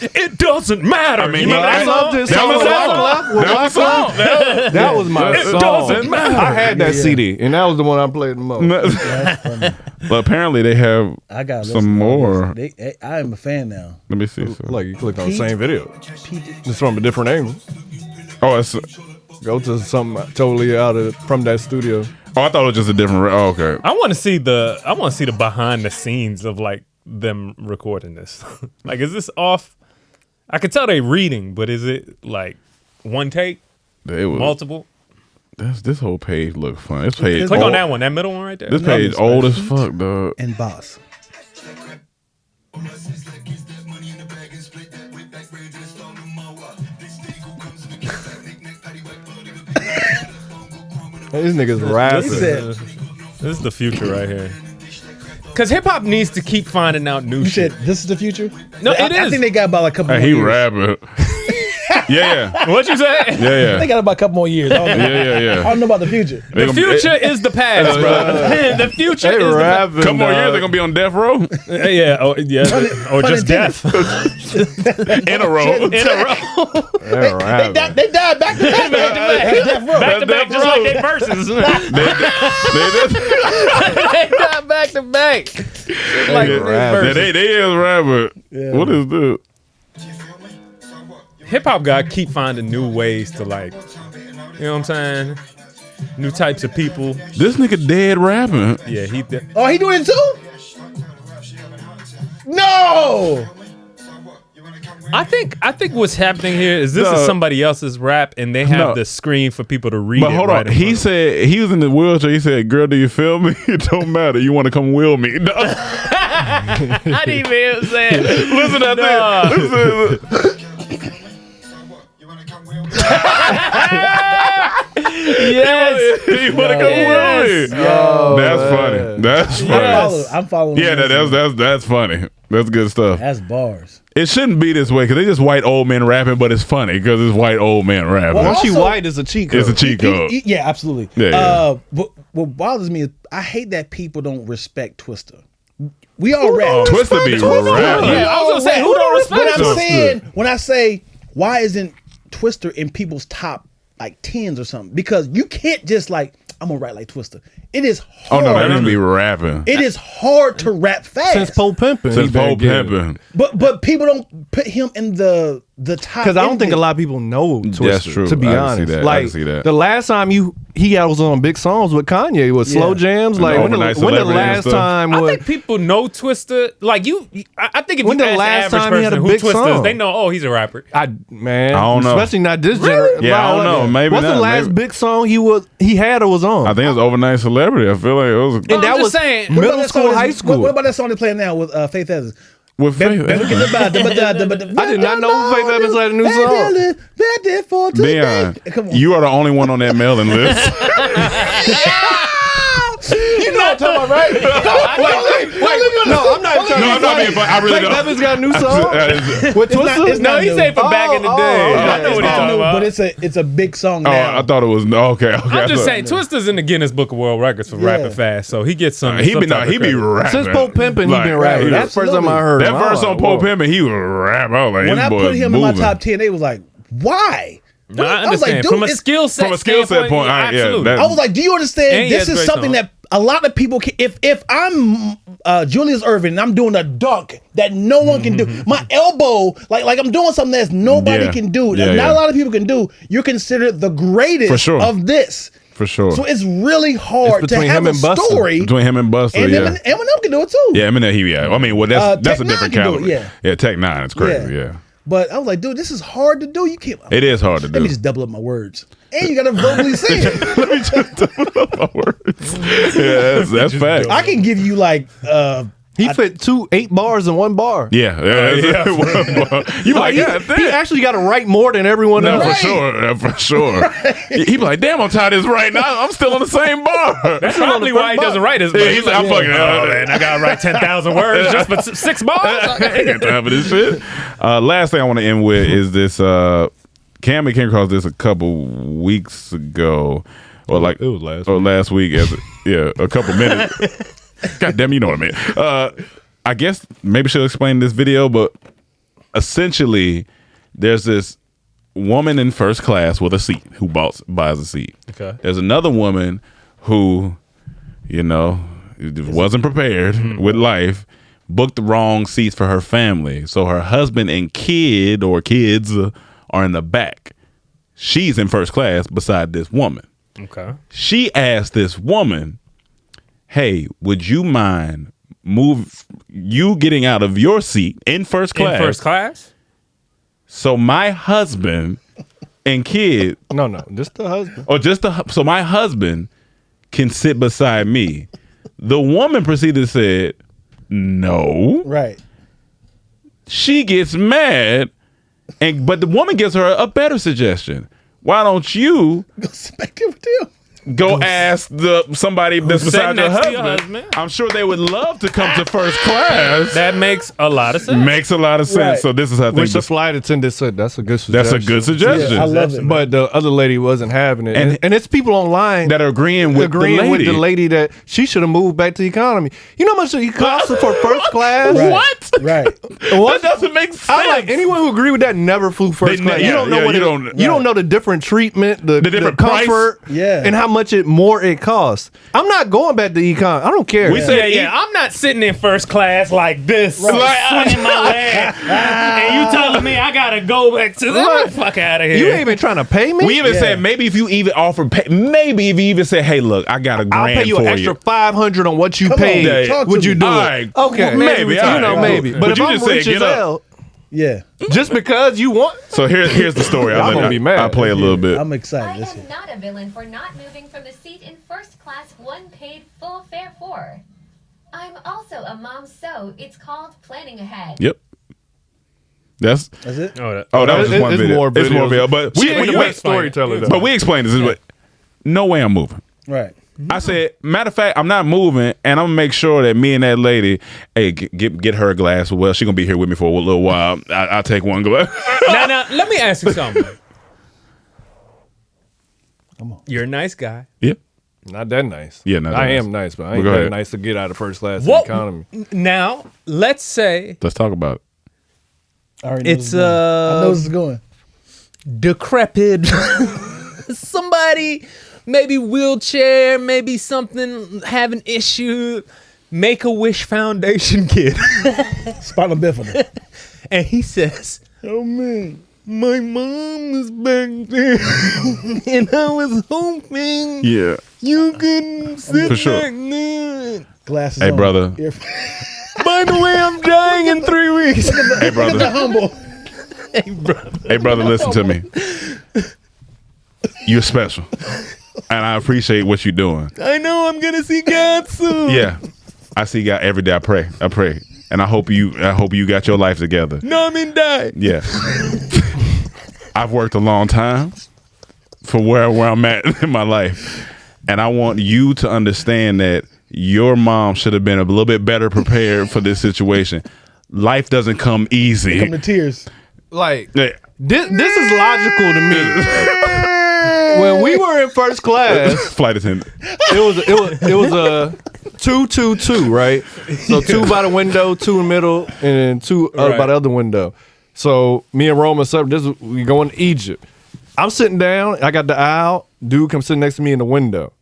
It doesn't matter. I mean, You remember I that love song? this That song. was with that Wyclef. song. That was the song. That was my It song. doesn't matter. I had that CD, and that was the one I played the most. But apparently they have I got some more. I am a fan now. Let me see. Like you click on the same video. It's from a different angle. Oh, it's. Go to something totally out of from that studio. Oh, I thought it was just a different. Oh, okay. I want to see the behind the scenes of like them recording this. Like, is this off? I could tell they reading, but is it like one take, It was, multiple? this whole page look fun. This page. Click on old- that one, that middle one right there. This page old as fuck, dog. And Boss. These niggas He rapping. said, This is the future right here. Because hip hop needs to keep finding out new you shit. said this is the future? No, I it is. think they got about a couple Hey, more he years. rapping. Yeah, What you say? yeah, They yeah. got about a couple more years. I don't know, Yeah. I don't know about the future. They The gonna be- future is the past, bro. The future They is the rapping. Couple more years, dog. they're gonna be on death row past. Yeah, or just death. in a row. In a row. They rapping. They died back to back. Back to back, just like they verses. They died back to back. Like Yeah, they rapping. verses. They is rapping. Yeah. What is this? Hip hop got to keep finding new ways to like, you know what I'm saying? New types of people. This nigga dead rapping. Yeah, Oh, he doing it too? No. I think what's happening here is this No. is somebody else's rap and they have No. the screen for people to read But it. hold right on. in He front of said he was in the wheelchair. He said, "Girl, do you feel me? It don't matter. You want to come will me?" No. them. I didn't even hear him say it. Listen to that. Listen. Yes. You want to come Yes. will me? That's funny. That's funny. I'm following. Yeah, that's funny. That's good stuff. That's bars. It shouldn't be this way because they just white old men rapping, but it's funny because it's white old men rapping. Well, Once she Also- white, it's a cheat code. It's a cheat code. Yeah, absolutely. Yeah. What bothers me is I hate that people don't respect Twista. We all rap. Twister be rapping. Yeah, I was gonna say, who don't respect When I'm Twista? saying, when I say, why isn't Twister in people's top like 10s or something? Because you can't just like, I'm gonna write like Twister. It is Oh hard. no, that nigga be rapping. It is hard to rap fast. Since Poe Pimpin'. Since Poe Pimpin'. But people don't put him in the top. Because I don't think a anything. lot of people know Twister. That's true. To be I can honest, see that. I like can see that. the last time he was on big songs with Kanye with slow jams. And Like when the Overnight when the Celebrity and last stuff. time I was think people know Twista. Like I think if When you the ask last the average time he had person a who big Twista is, song? they know. Oh, he's a rapper. I don't know. Especially not this generation. Yeah, I don't know. Maybe What's not. the last Maybe- big song he had or was on? I think it was Overnight Celebrity. I feel like it was. And that I'm was just saying. What about middle that school, song high that's- school. What about that song they playing now with Faith Evans? With Faith. I did not know Faith Evans had a new song. Dion, Come on. you are the only one on that mailing list. You know what I'm talking about, right? Wait. No, I'm not trying to I'm not being funny. I really Faith don't. Evans got a new song? With Twister? it's not No, he new. said from back in the day. I know what he's talking about. But it's a big song Oh, now. I thought it was okay. I'm just saying, Twister's in the Guinness Book of World Records for rapping fast, so he gets some. He be rapping. Since Poe Pimpin', he been rapping. That's the first time I heard him. That verse on Poe Pimpin', he was rap. I was like, when this I boy put is him in my moving. top 10, they was like, why? No, I I was like, understand. dude, From a it's- skill set point, absolutely. that- I was like, do you understand? And he This has is great something songs. that a lot of people can. If I'm Julius Erving and I'm doing a dunk that no one can do, my elbow, like I'm doing something that nobody Yeah. can do, Yeah, not yeah. a lot of people can do. You're considered the greatest For sure. of this. For sure. So it's really hard It's to between have him a and Busta. story. Between him and Busta, And yeah. Eminem can do it too. Yeah, Eminem, I mean, well, that's Tech a different Nine can do caliber. it, Yeah, Tech Nine is crazy, yeah. But I was like, dude, this is hard to do. You can't. It is hard to Let do. me just double up my words. And you got to verbally say it. My words. Yeah, that's fact. I can give you like He fit 8 bars in 1 bar. Yeah. You like, yeah, He actually got to write more than everyone no, else. for sure. He be like, damn, I'm tired of this right now. I'm still on the same bar. That's probably why he doesn't write his. Yeah, he's like, I'm fucking. Oh man, I gotta write 10,000 words just for 6 bars. I ain't got time for this shit. Last thing I want to end with is this. Cam came across this a couple weeks ago, or like It was last or last week. A couple minutes. God damn, you know what I mean. I guess maybe she'll explain this video, but essentially, there's this woman in first class with a seat who buys a seat. Okay. There's another woman who, wasn't prepared with life, booked the wrong seats for her family. So her husband and kids are in the back. She's in first class beside this woman. Okay. She asked this woman, hey, would you mind you getting out of your seat in first class? In first class? So my husband and kid, No, just the husband. or so my husband can sit beside me. The woman proceeded to say, no. right. She gets mad, but the woman gives her a better suggestion. Why don't you Go sit back there with them. go ask somebody that's beside sitting your next to your husband? husband? I'm sure they would love to come to first class. That makes a lot of sense. Makes a lot of sense. Right. So this is how I think Which the flight attendant said that's a good that's suggestion. a good suggestion. Yeah, I love it. But the other lady wasn't having it. And- And it's people online that are agreeing with the lady that she should have moved back to economy. You know how much it costs for first class? Right. What? Right. That doesn't make sense. I like anyone who agree with that never flew first They- class. yeah, you don't know yeah, what you don't- know the different treatment, the different price. comfort, Yeah. and how much more it costs. I'm not going back to econ. I don't care. We say- Yeah, I'm not sitting in first class like this, swinging my leg, and you telling me I gotta go back to the fuck out of here. you ain't even trying to pay me. We even said maybe if you even offer, maybe if you even say, hey, look, I got a grand I'll pay you for an extra $500 on what you Come on, paid. talk to Would you me. do All it? right. Okay, Maybe, all right. maybe. But But if you I'm just said, rich get as up. hell, Yeah. just because you want, So here's the story. Y'all gonna be mad. I'll play a little bit. I'm I excited. Let's hear am not a villain for not moving from the seat in first class one paid full fare for. I'm also a mom, so it's called planning ahead. Yep. That's it. that was just one it's video. more It's more videos. video, but She ain't the wait, best storyteller, though. But we explained this. But no way I'm moving. Right. I said, matter of fact, I'm not moving, and I'm gonna make sure that me and that lady, hey, get her a glass. Well, she gonna be here with me for a little while. I'll take one glass. now, let me ask you something. Come on. You're a nice guy. Yep. not that nice. Yeah, not that I nice. am nice, but I Well, ain't go that ahead. nice to get out of first class What? economy. Now, let's say Let's talk about it. I already know it's where I know this is going. decrepit. Somebody, maybe wheelchair, maybe something having issue. Make-A-Wish Foundation kid. Spinal bifida. And he says, Oh man. my mom is back there. And I was hoping Yeah. you could sit For sure. back there. Glasses Hey, on. brother. By the way, I'm dying in 3 weeks. Hey, brother. Humble. Hey, brother, listen to me. You're special, and I appreciate what you're doing. I know I'm gonna see God soon. Yeah, I see God every day. I pray, and I hope you got your life together. No, I mean die. Yeah. I've worked a long time for where I'm at in my life, and I want you to understand that your mom should have been a little bit better prepared for this situation. Life doesn't come easy. Come to tears. Like Yeah. this is logical to me. When we were in first class, Flight attendant. it was a 2-2-2, right? So 2 by the window, 2 in the middle, and then 2 by the other window. So me and Roman we going to Egypt. I'm sitting down. I got the aisle. Dude comes sitting next to me in the window.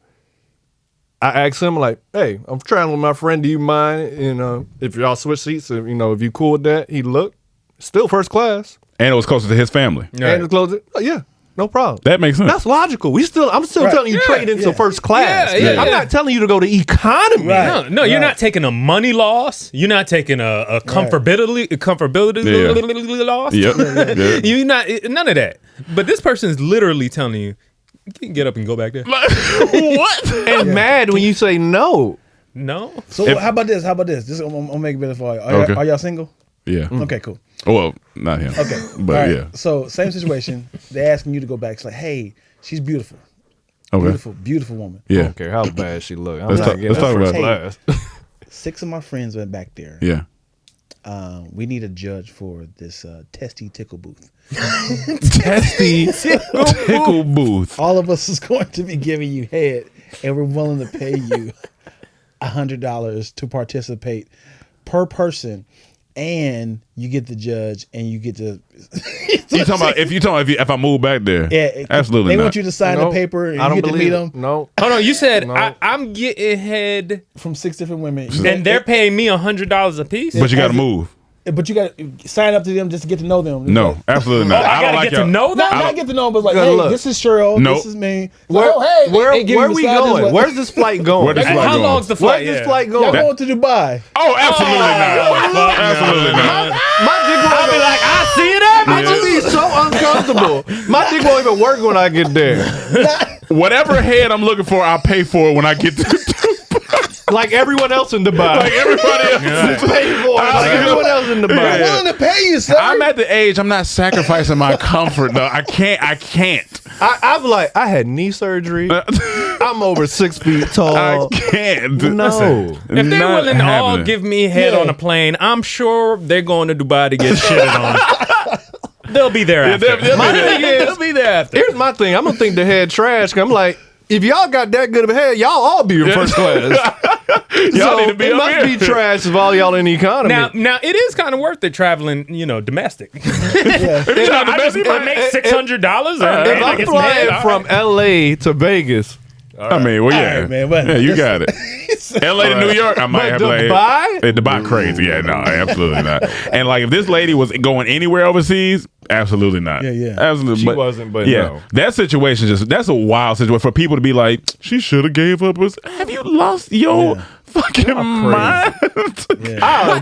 I asked him like, "Hey, I'm traveling with my friend. Do you mind? If y'all switch seats, if you cool with that?" He looked, still first class, And it was closer to his family. and it was close. Yeah, no problem. That makes sense. That's logical. I'm still telling you trade into first class. Yeah. I'm not telling you to go to economy. Right. No, you're not taking a money loss. You're not taking a comfortability loss. Yep. Yeah. You're not none of that. But this person is literally telling you can get up and go back there. What? And mad when you say no. No. So how about this? This I'm gonna make it better for you. Are y'all single? Yeah. Okay, cool. Well, not him. Okay, But all right. yeah. So same situation. They're asking you to go back. It's like, hey, she's beautiful, Okay. beautiful woman. I Yeah. don't care how bad she look. I'm Let's not talk- getting let's talk first about class. 6 of my friends went back there. Yeah. We need a judge for this testy tickle booth. Testy tickle booth. All of us is going to be giving you head, and we're willing to pay you $100 to participate per person, and you get the judge, and you get to. You talking about if I move back there? Yeah, Absolutely They not. want you to sign the paper, and I don't you get to meet believe them it. No. Hold on, you said No. I'm getting head from 6 different women, and they're paying me $100 a piece. But you got to move. But you got to sign up to them just to get to know them. No, absolutely not. I gotta get to know them. Not get to know them, but like, Good hey, luck. this is Cheryl. Nope. This is me. Where, Like, hey, where they give are you we massages, going? like- Where's this flight going? Where this flight How going? long's the flight? Where's this flight going? Y'all going to Dubai? Oh, absolutely not. Absolutely not. My dick won't even, like, I see that. I'm gonna be so uncomfortable. My dick won't even work when I get there. Whatever head I'm looking for, I'll pay for it when I get to. Like everyone else in Dubai. Like everybody else. Pay for it. Like everyone else in Dubai. I'm willing to pay you, sir. I'm at the age I'm not sacrificing my comfort though. I can't. I'm like, I had knee surgery. I'm over 6 feet tall. I can't. No. If they're Not willing to all happening. give me head on a plane, I'm sure they're going to Dubai to get shitted on. They'll be there after. They'll be there after. Here's my thing. I'm gonna think the head trash. 'Cause I'm like, if y'all got that good of a head, y'all all be in first class. Y'all need to be it up must here. be trash if all y'all in the economy. Now it is kind of worth it traveling, domestic. If you're not the best, you I might- make $600. if I'm flying from LA to Vegas, I mean, well, yeah, All right, man, but yeah, you got it. LA to New York, I might But have Dubai? Dubai crazy. Yeah, no, absolutely not. And like, if this lady was going anywhere overseas, absolutely not. Yeah. absolutely. She wasn't, but yeah, no. that situation that's a wild situation for people to be like, she should have gave up. Have you lost your fucking mind? I'll why are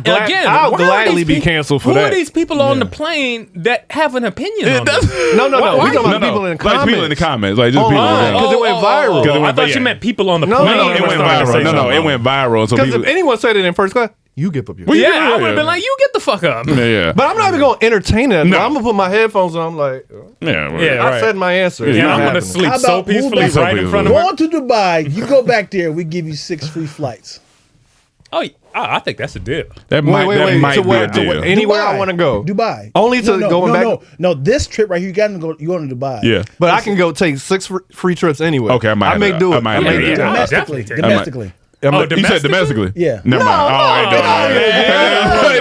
gladly these be peop- canceled for Who that. are these people on the plane that have an opinion on this? No. We talking No, about people in the like comments. people in the comments, like just people. Online. Yeah. 'Cause it went viral. 'Cause it I went- thought yeah. you meant people on the No, plane. no, It were went starting to say viral. No, something. it went viral. So Because people, if anyone said it in first class, you get up your Well, Yeah, yeah, I would yeah. have been like, you get the fuck up. yeah, But I'm not even going to entertain that. No. I'm going to put my headphones on. I'm like, yeah, well, Yeah. I right. said my answer. It's Yeah, And not I'm gonna happening. sleep How so about move peacefully back- right in front of her. Going to Dubai, you go back there, we give you 6 free flights. Oh, I think that's a deal. That Wait, might to be where? a deal. Anywhere Dubai. I want to go. Dubai. Only to going back? No, this trip right here, you got to go. You going to Dubai? Yeah. But I can go take 6 free trips anyway. Okay, I might have may to- do I it. might I have may to do do it. that. Domestically. definitely. Domestically. You said domestically? Yeah. Never mind. Oh, I ain't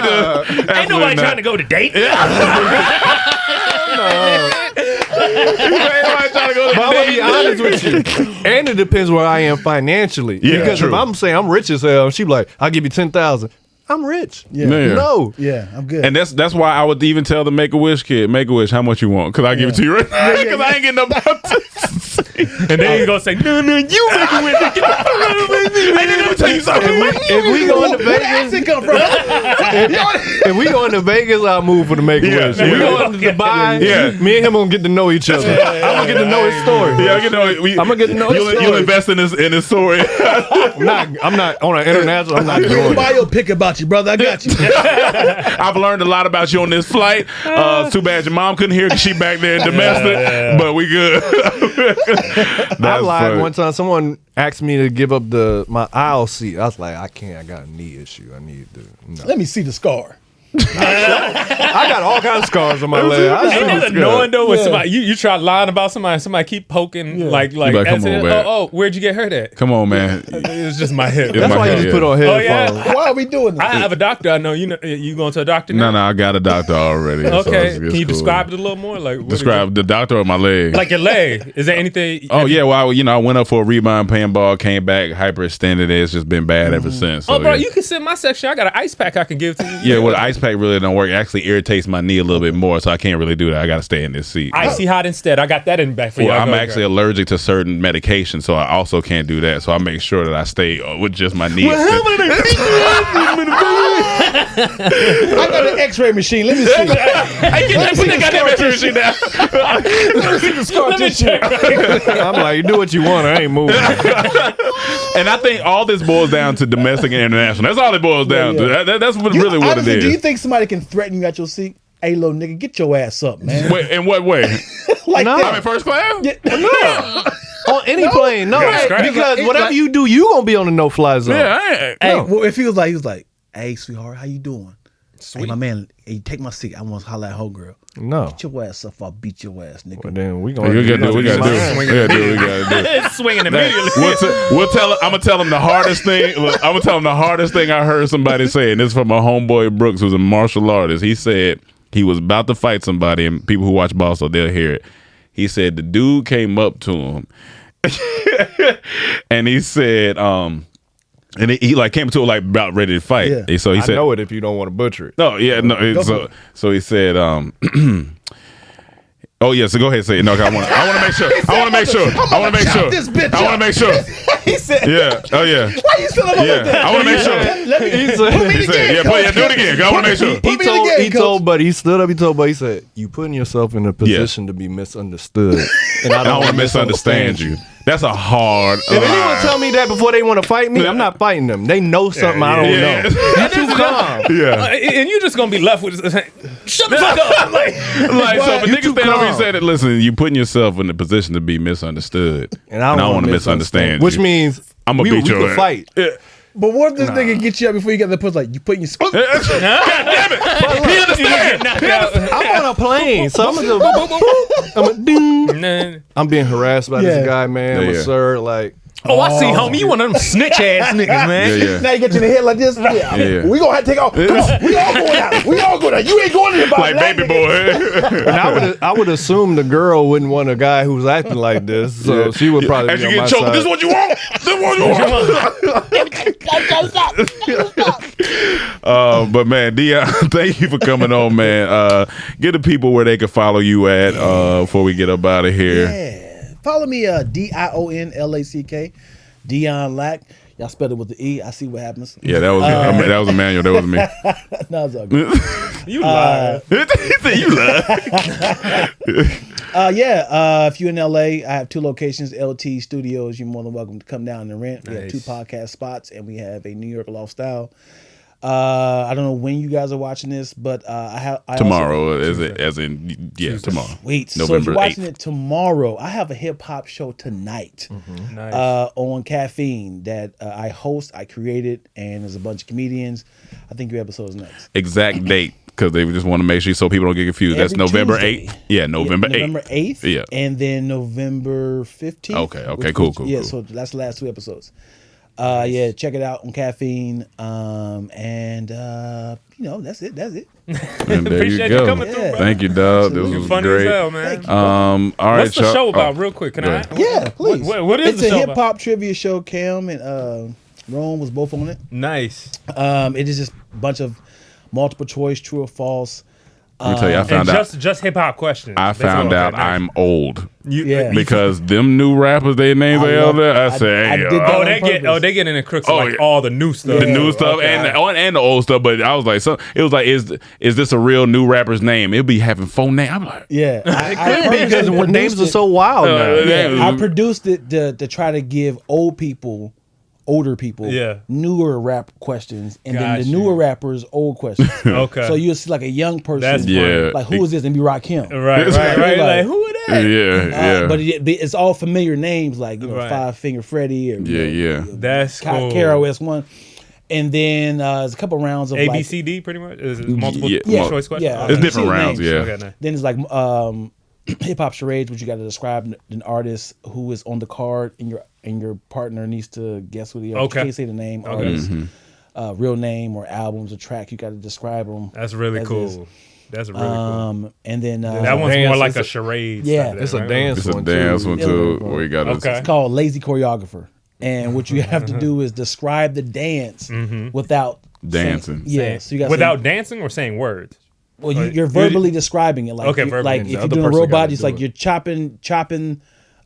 doing that. Ain't nobody trying to go to date. But I'm gonna be honest with you, and it depends where I am financially. Yeah, because true. if I'm saying I'm rich as hell, she be like, "I'll give you 10,000." I'm rich. Yeah. Yeah. No, Yeah, I'm good. And that's why I would even tell the Make-A-Wish kid, Make-A-Wish, how much you want? Because I give it to you right now. Because I ain't getting no And then he's gonna say, no, you make a wish. Get the fuck out of me. Hey, let me tell you something. if we go into Where the Vegas, accent come from? if we go into Vegas, I'll move for the Make-A-Wish. Yeah, If we yeah. go into Dubai, Yeah. me and him gonna get to know each other. I'm gonna get to know his story. Yeah, I'm gonna get to know his You'll story. invest in his story. I'm not on an international. I'm not Real doing it. biopic about got you, brother. I got you. I've learned a lot about you on this flight. It's too bad your mom couldn't hear because she back there in domestic, but we good. I lied one time. Someone asked me to give up my aisle seat. I was like, I can't. I got a knee issue. I need to. No. Let me see the scar. I got all kinds of scars on my leg. Ain't that annoying though when somebody you try lying about somebody keep poking like come on, man. Oh, where'd you get hurt at? Come on, man. It was just my hip. That's why you just put on headphones. Yeah? Why are we doing this? I have a doctor. I know you going to a doctor now? No, I got a doctor already. Okay, so can you describe it a little more? Like describe the doctor or my leg? Like your leg. Is there anything? Oh yeah, well I went up for a rebound paintball, came back hyperextended. It's just been bad ever since. So, oh, bro, you can sit in my section. I got an ice pack I can give to you. Yeah, well, the ice pack really don't work. It actually irritates my knee a little bit more, so I can't really do that. I got to stay in this seat. Icy hot instead. I got that in the back for you. Well, I'm actually allergic to certain medications, so I also can't do that. So I make sure that I stay with just my knee. I got an X-ray machine. Let me see. Put that X-ray machine down. Let me see the scar tissue. I'm like, you do what you want. I ain't moving. And I think all this boils down to domestic and international. That's all it boils down to. That's really what it is. Do you think somebody can threaten you at your seat? Hey, little nigga, get your ass up, man. Wait, in what way? Like No. that. I'm in first class? Yeah. No. On any plane, no. Yeah, Because it's whatever like- you do, you gonna be on the no-fly zone. Yeah, I ain't. Hey, No. well, if he was like, hey, sweetheart, how you doing? Hey, my man, hey, take my seat. I want to holler at whole girl. No. Get your ass up. I'll beat your ass, nigga. Well, then we We gotta do what we gotta do. We gotta do what we gotta do. It's swinging immediately. We'll tell. I'm gonna tell him the hardest thing. Look, I'm gonna tell him the hardest thing I heard somebody say, and this is from my homeboy Brooks, who's a martial artist. He said he was about to fight somebody, and people who watch Boston, they'll hear it. He said the dude came up to him, and he said, and he like came to it like about ready to fight. Yeah. So he I said, know it if you don't want to butcher it. "No, yeah, no." So he said, "Oh yeah." So go ahead and say it. No, I want to make sure. I want to make sure. I want to make sure. This bitch I want to make sure. He said, Yeah. Oh yeah. why you still up Yeah. like that? I want to make sure. Let me, He put me He in the said, game, "Yeah, coach. do it again. I want to make sure." Put me in the game, He coach. told Buddy, he stood up, he told Buddy, he said, you putting yourself in a position to be misunderstood. And I don't want to misunderstand you. That's a hard. If anyone tell me that before they want to fight me, I'm not fighting them. They know something I don't know. You're too calm. Yeah. And you're just gonna be left with shut the fuck up. Like, so if a You nigga too stand up and calm. said it, listen, you putting yourself in a position to be misunderstood. And I don't want to misunderstand you. Which means I'ma we beat your could ass. fight. But what if this nigga get you up before you get the pussy? Like, you putting your... God damn it. He understands. I'm on a plane, so I'm gonna ding. I'm being harassed by this guy, man. Yeah, I'm yeah. a sir, like, Oh, I see, homie. You one of them snitch ass niggas, man. Yeah. Now you get you in the head like this. Yeah. We gonna have to take off. Come on, we all going out. We all going out. You ain't going to the Like baby boy. and I would assume the girl wouldn't want a guy who's acting like this, so she would probably As be you on my get choked, side. this is what you want. This is what you want. But man, Dion, thank you for coming on, man. Get the people where they can follow you at before we get up out of here. Yeah. Follow me, DionLack. Dion Lack. Y'all spelled it with the E. I see what happens. Yeah, that was Emmanuel. That was me. No, it's all good. You liar. He said you lie. If you're in LA, I have 2 locations, LT Studios. You're more than welcome to come down and rent. We have 2 podcast spots, and we have a New York Lifestyle. I don't know when you guys are watching this, but I Tomorrow, tomorrow. Wait, so if November you're watching 8th. it tomorrow, I have a hip hop show tonight Nice. on Caffeine that I host, I created, and there's a bunch of comedians. I think your episode is next. Exact date, because they just want to make sure so people don't get confused. That's Every November Tuesday. 8th. Yeah, November 8th. November 8th. Yeah. And then November 15th. Okay, cool. Yeah, so that's the last 2 episodes. Yeah, check it out on Caffeine. That's it. And there Appreciate you you go. coming through, bro. Thank you, dog. This You're was funny great. as hell, man. Thank you. All right, What's the y'all. show about, Oh, real quick? Can go I? ahead. Yeah, please. What is it's the a show hip about? hop trivia show. Cam and Rome was both on it. Nice. It is just a bunch of multiple choice, true or false. Let me tell you, I And found out. just hip hop questions. I That's all. found Okay, out nice. I'm old Yeah. because them new rappers, their names I are love out there. it. I I say, did hey, that. Oh, on they purpose. get in the crooks Oh, like yeah. all the new stuff. the new stuff okay. and the old stuff. But I was like, it was like, is this a real new rapper's name? It'll be having 4 names. I'm like, Yeah, Because names are so wild now. yeah. I produced it to try to give old people older people, newer rap questions, and then the newer rappers old questions. Okay. So you'll see like a young person, That's like who is this, and be Rakim. Right. Like who are that? Yeah. But it's all familiar names like Five Finger Freddy or That's cool. KROS-One. And then there's a couple rounds of A, like, B, C, D, pretty much. Is it multiple choice questions? Yeah, it's different rounds. names. Yeah. Okay, nice. Then it's like hip hop charades, which you got to describe an artist who is on the card, and your partner needs to guess who they are. Okay. You can't say the name, artist, real name, or albums or track. You got to describe them. That's really cool. Is. That's really cool. And then that one's more like a charade. Yeah, it's a dance. It's a dance one too. Where you got It's called Lazy Choreographer. And what you have to do is describe the dance without dancing. So you got without dancing or saying words. Well, you're verbally describing it. Like, like if you're doing a robot, it's like you're chopping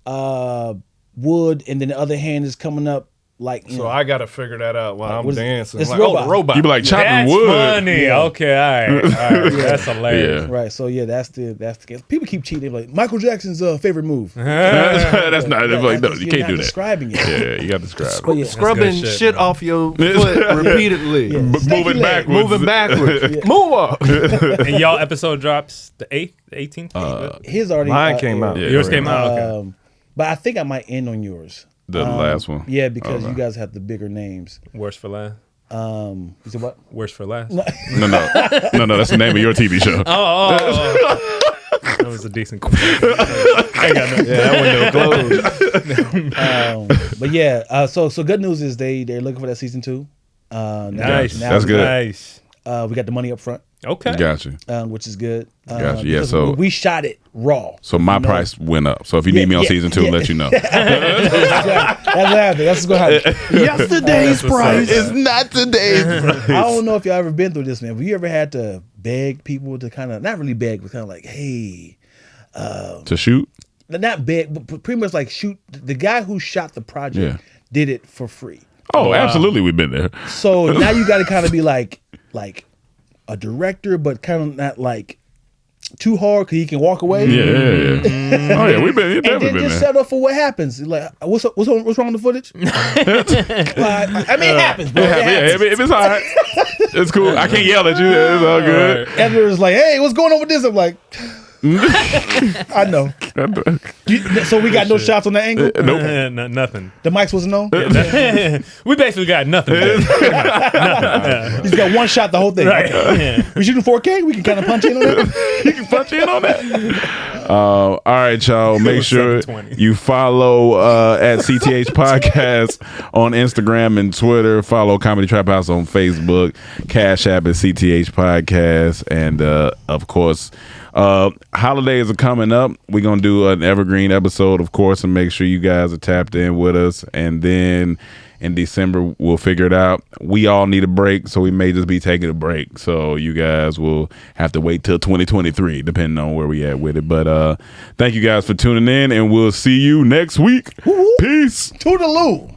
wood, and then the other hand is coming up. Like, so I got to figure that out while I'm dancing. It's like, robot. Oh, the robot. You be like chopping That's wood. Funny. Yeah. Okay, all right. That's hilarious. Right. So yeah, that's the case. People keep cheating. They're like Michael Jackson's favorite move. That's not. They're like, no, you can't do that. Describing it. Yeah, you got to describe it. Scrubbing shit off your foot repeatedly. Moving backwards. Moving backwards. Move up. And y'all episode drops the 8th, 18th? His already. Mine came out. Yeah, yours came out. Okay. But I think I might end on yours. The last one. Yeah, because you guys have the bigger names. Worst for last. You said what? Worst for last. No. That's the name of your TV show. That was a decent question. I ain't got no. Yeah, that window closed. But yeah, so good news is they're looking for that season 2. Nice. That's good. Nice. We got the money up front. Okay. Gotcha. Which is good. Gotcha. Yeah. because So we shot it raw. So my price went up. So if you need me on season 2, let you know. That's what happened. That's what's gonna happen. Yesterday's price is not today's price. I don't know if y'all ever been through this, man. Have you ever had to beg people to kind of, not really beg, but kind of like, hey, to shoot? not beg, but pretty much like shoot. The guy who shot the project did it for free. Oh, absolutely, we've been there. So now you got to kind of be like a director, but kind of not like too hard because he can walk away. Yeah. Oh yeah, we've been. And then been just there. set up for what happens. Like, what's wrong with the footage? I mean, it happens, bro. If it's all right, it's cool. I can't yell at you. It's all good. Editor's like, hey, what's going on with this? I'm like, I know. So we got no shots on the angle? Nope. Nothing. The mics wasn't on? We basically got nothing. He's got one shot the whole thing. Right. We shooting 4K? We can kind of punch in on that? You can punch in on that. All right, y'all. Make sure you follow at CTH Podcast on Instagram and Twitter. Follow Comedy Trap House on Facebook. Cash App is CTH Podcast. And of course, holidays are coming up. We're gonna do an evergreen episode, of course, and make sure you guys are tapped in with us. And then in December we'll figure it out. We all need a break, so we may just be taking a break. So you guys will have to wait till 2023, depending on where we at with it. But thank you guys for tuning in, and we'll see you next week. Peace. Toodaloo.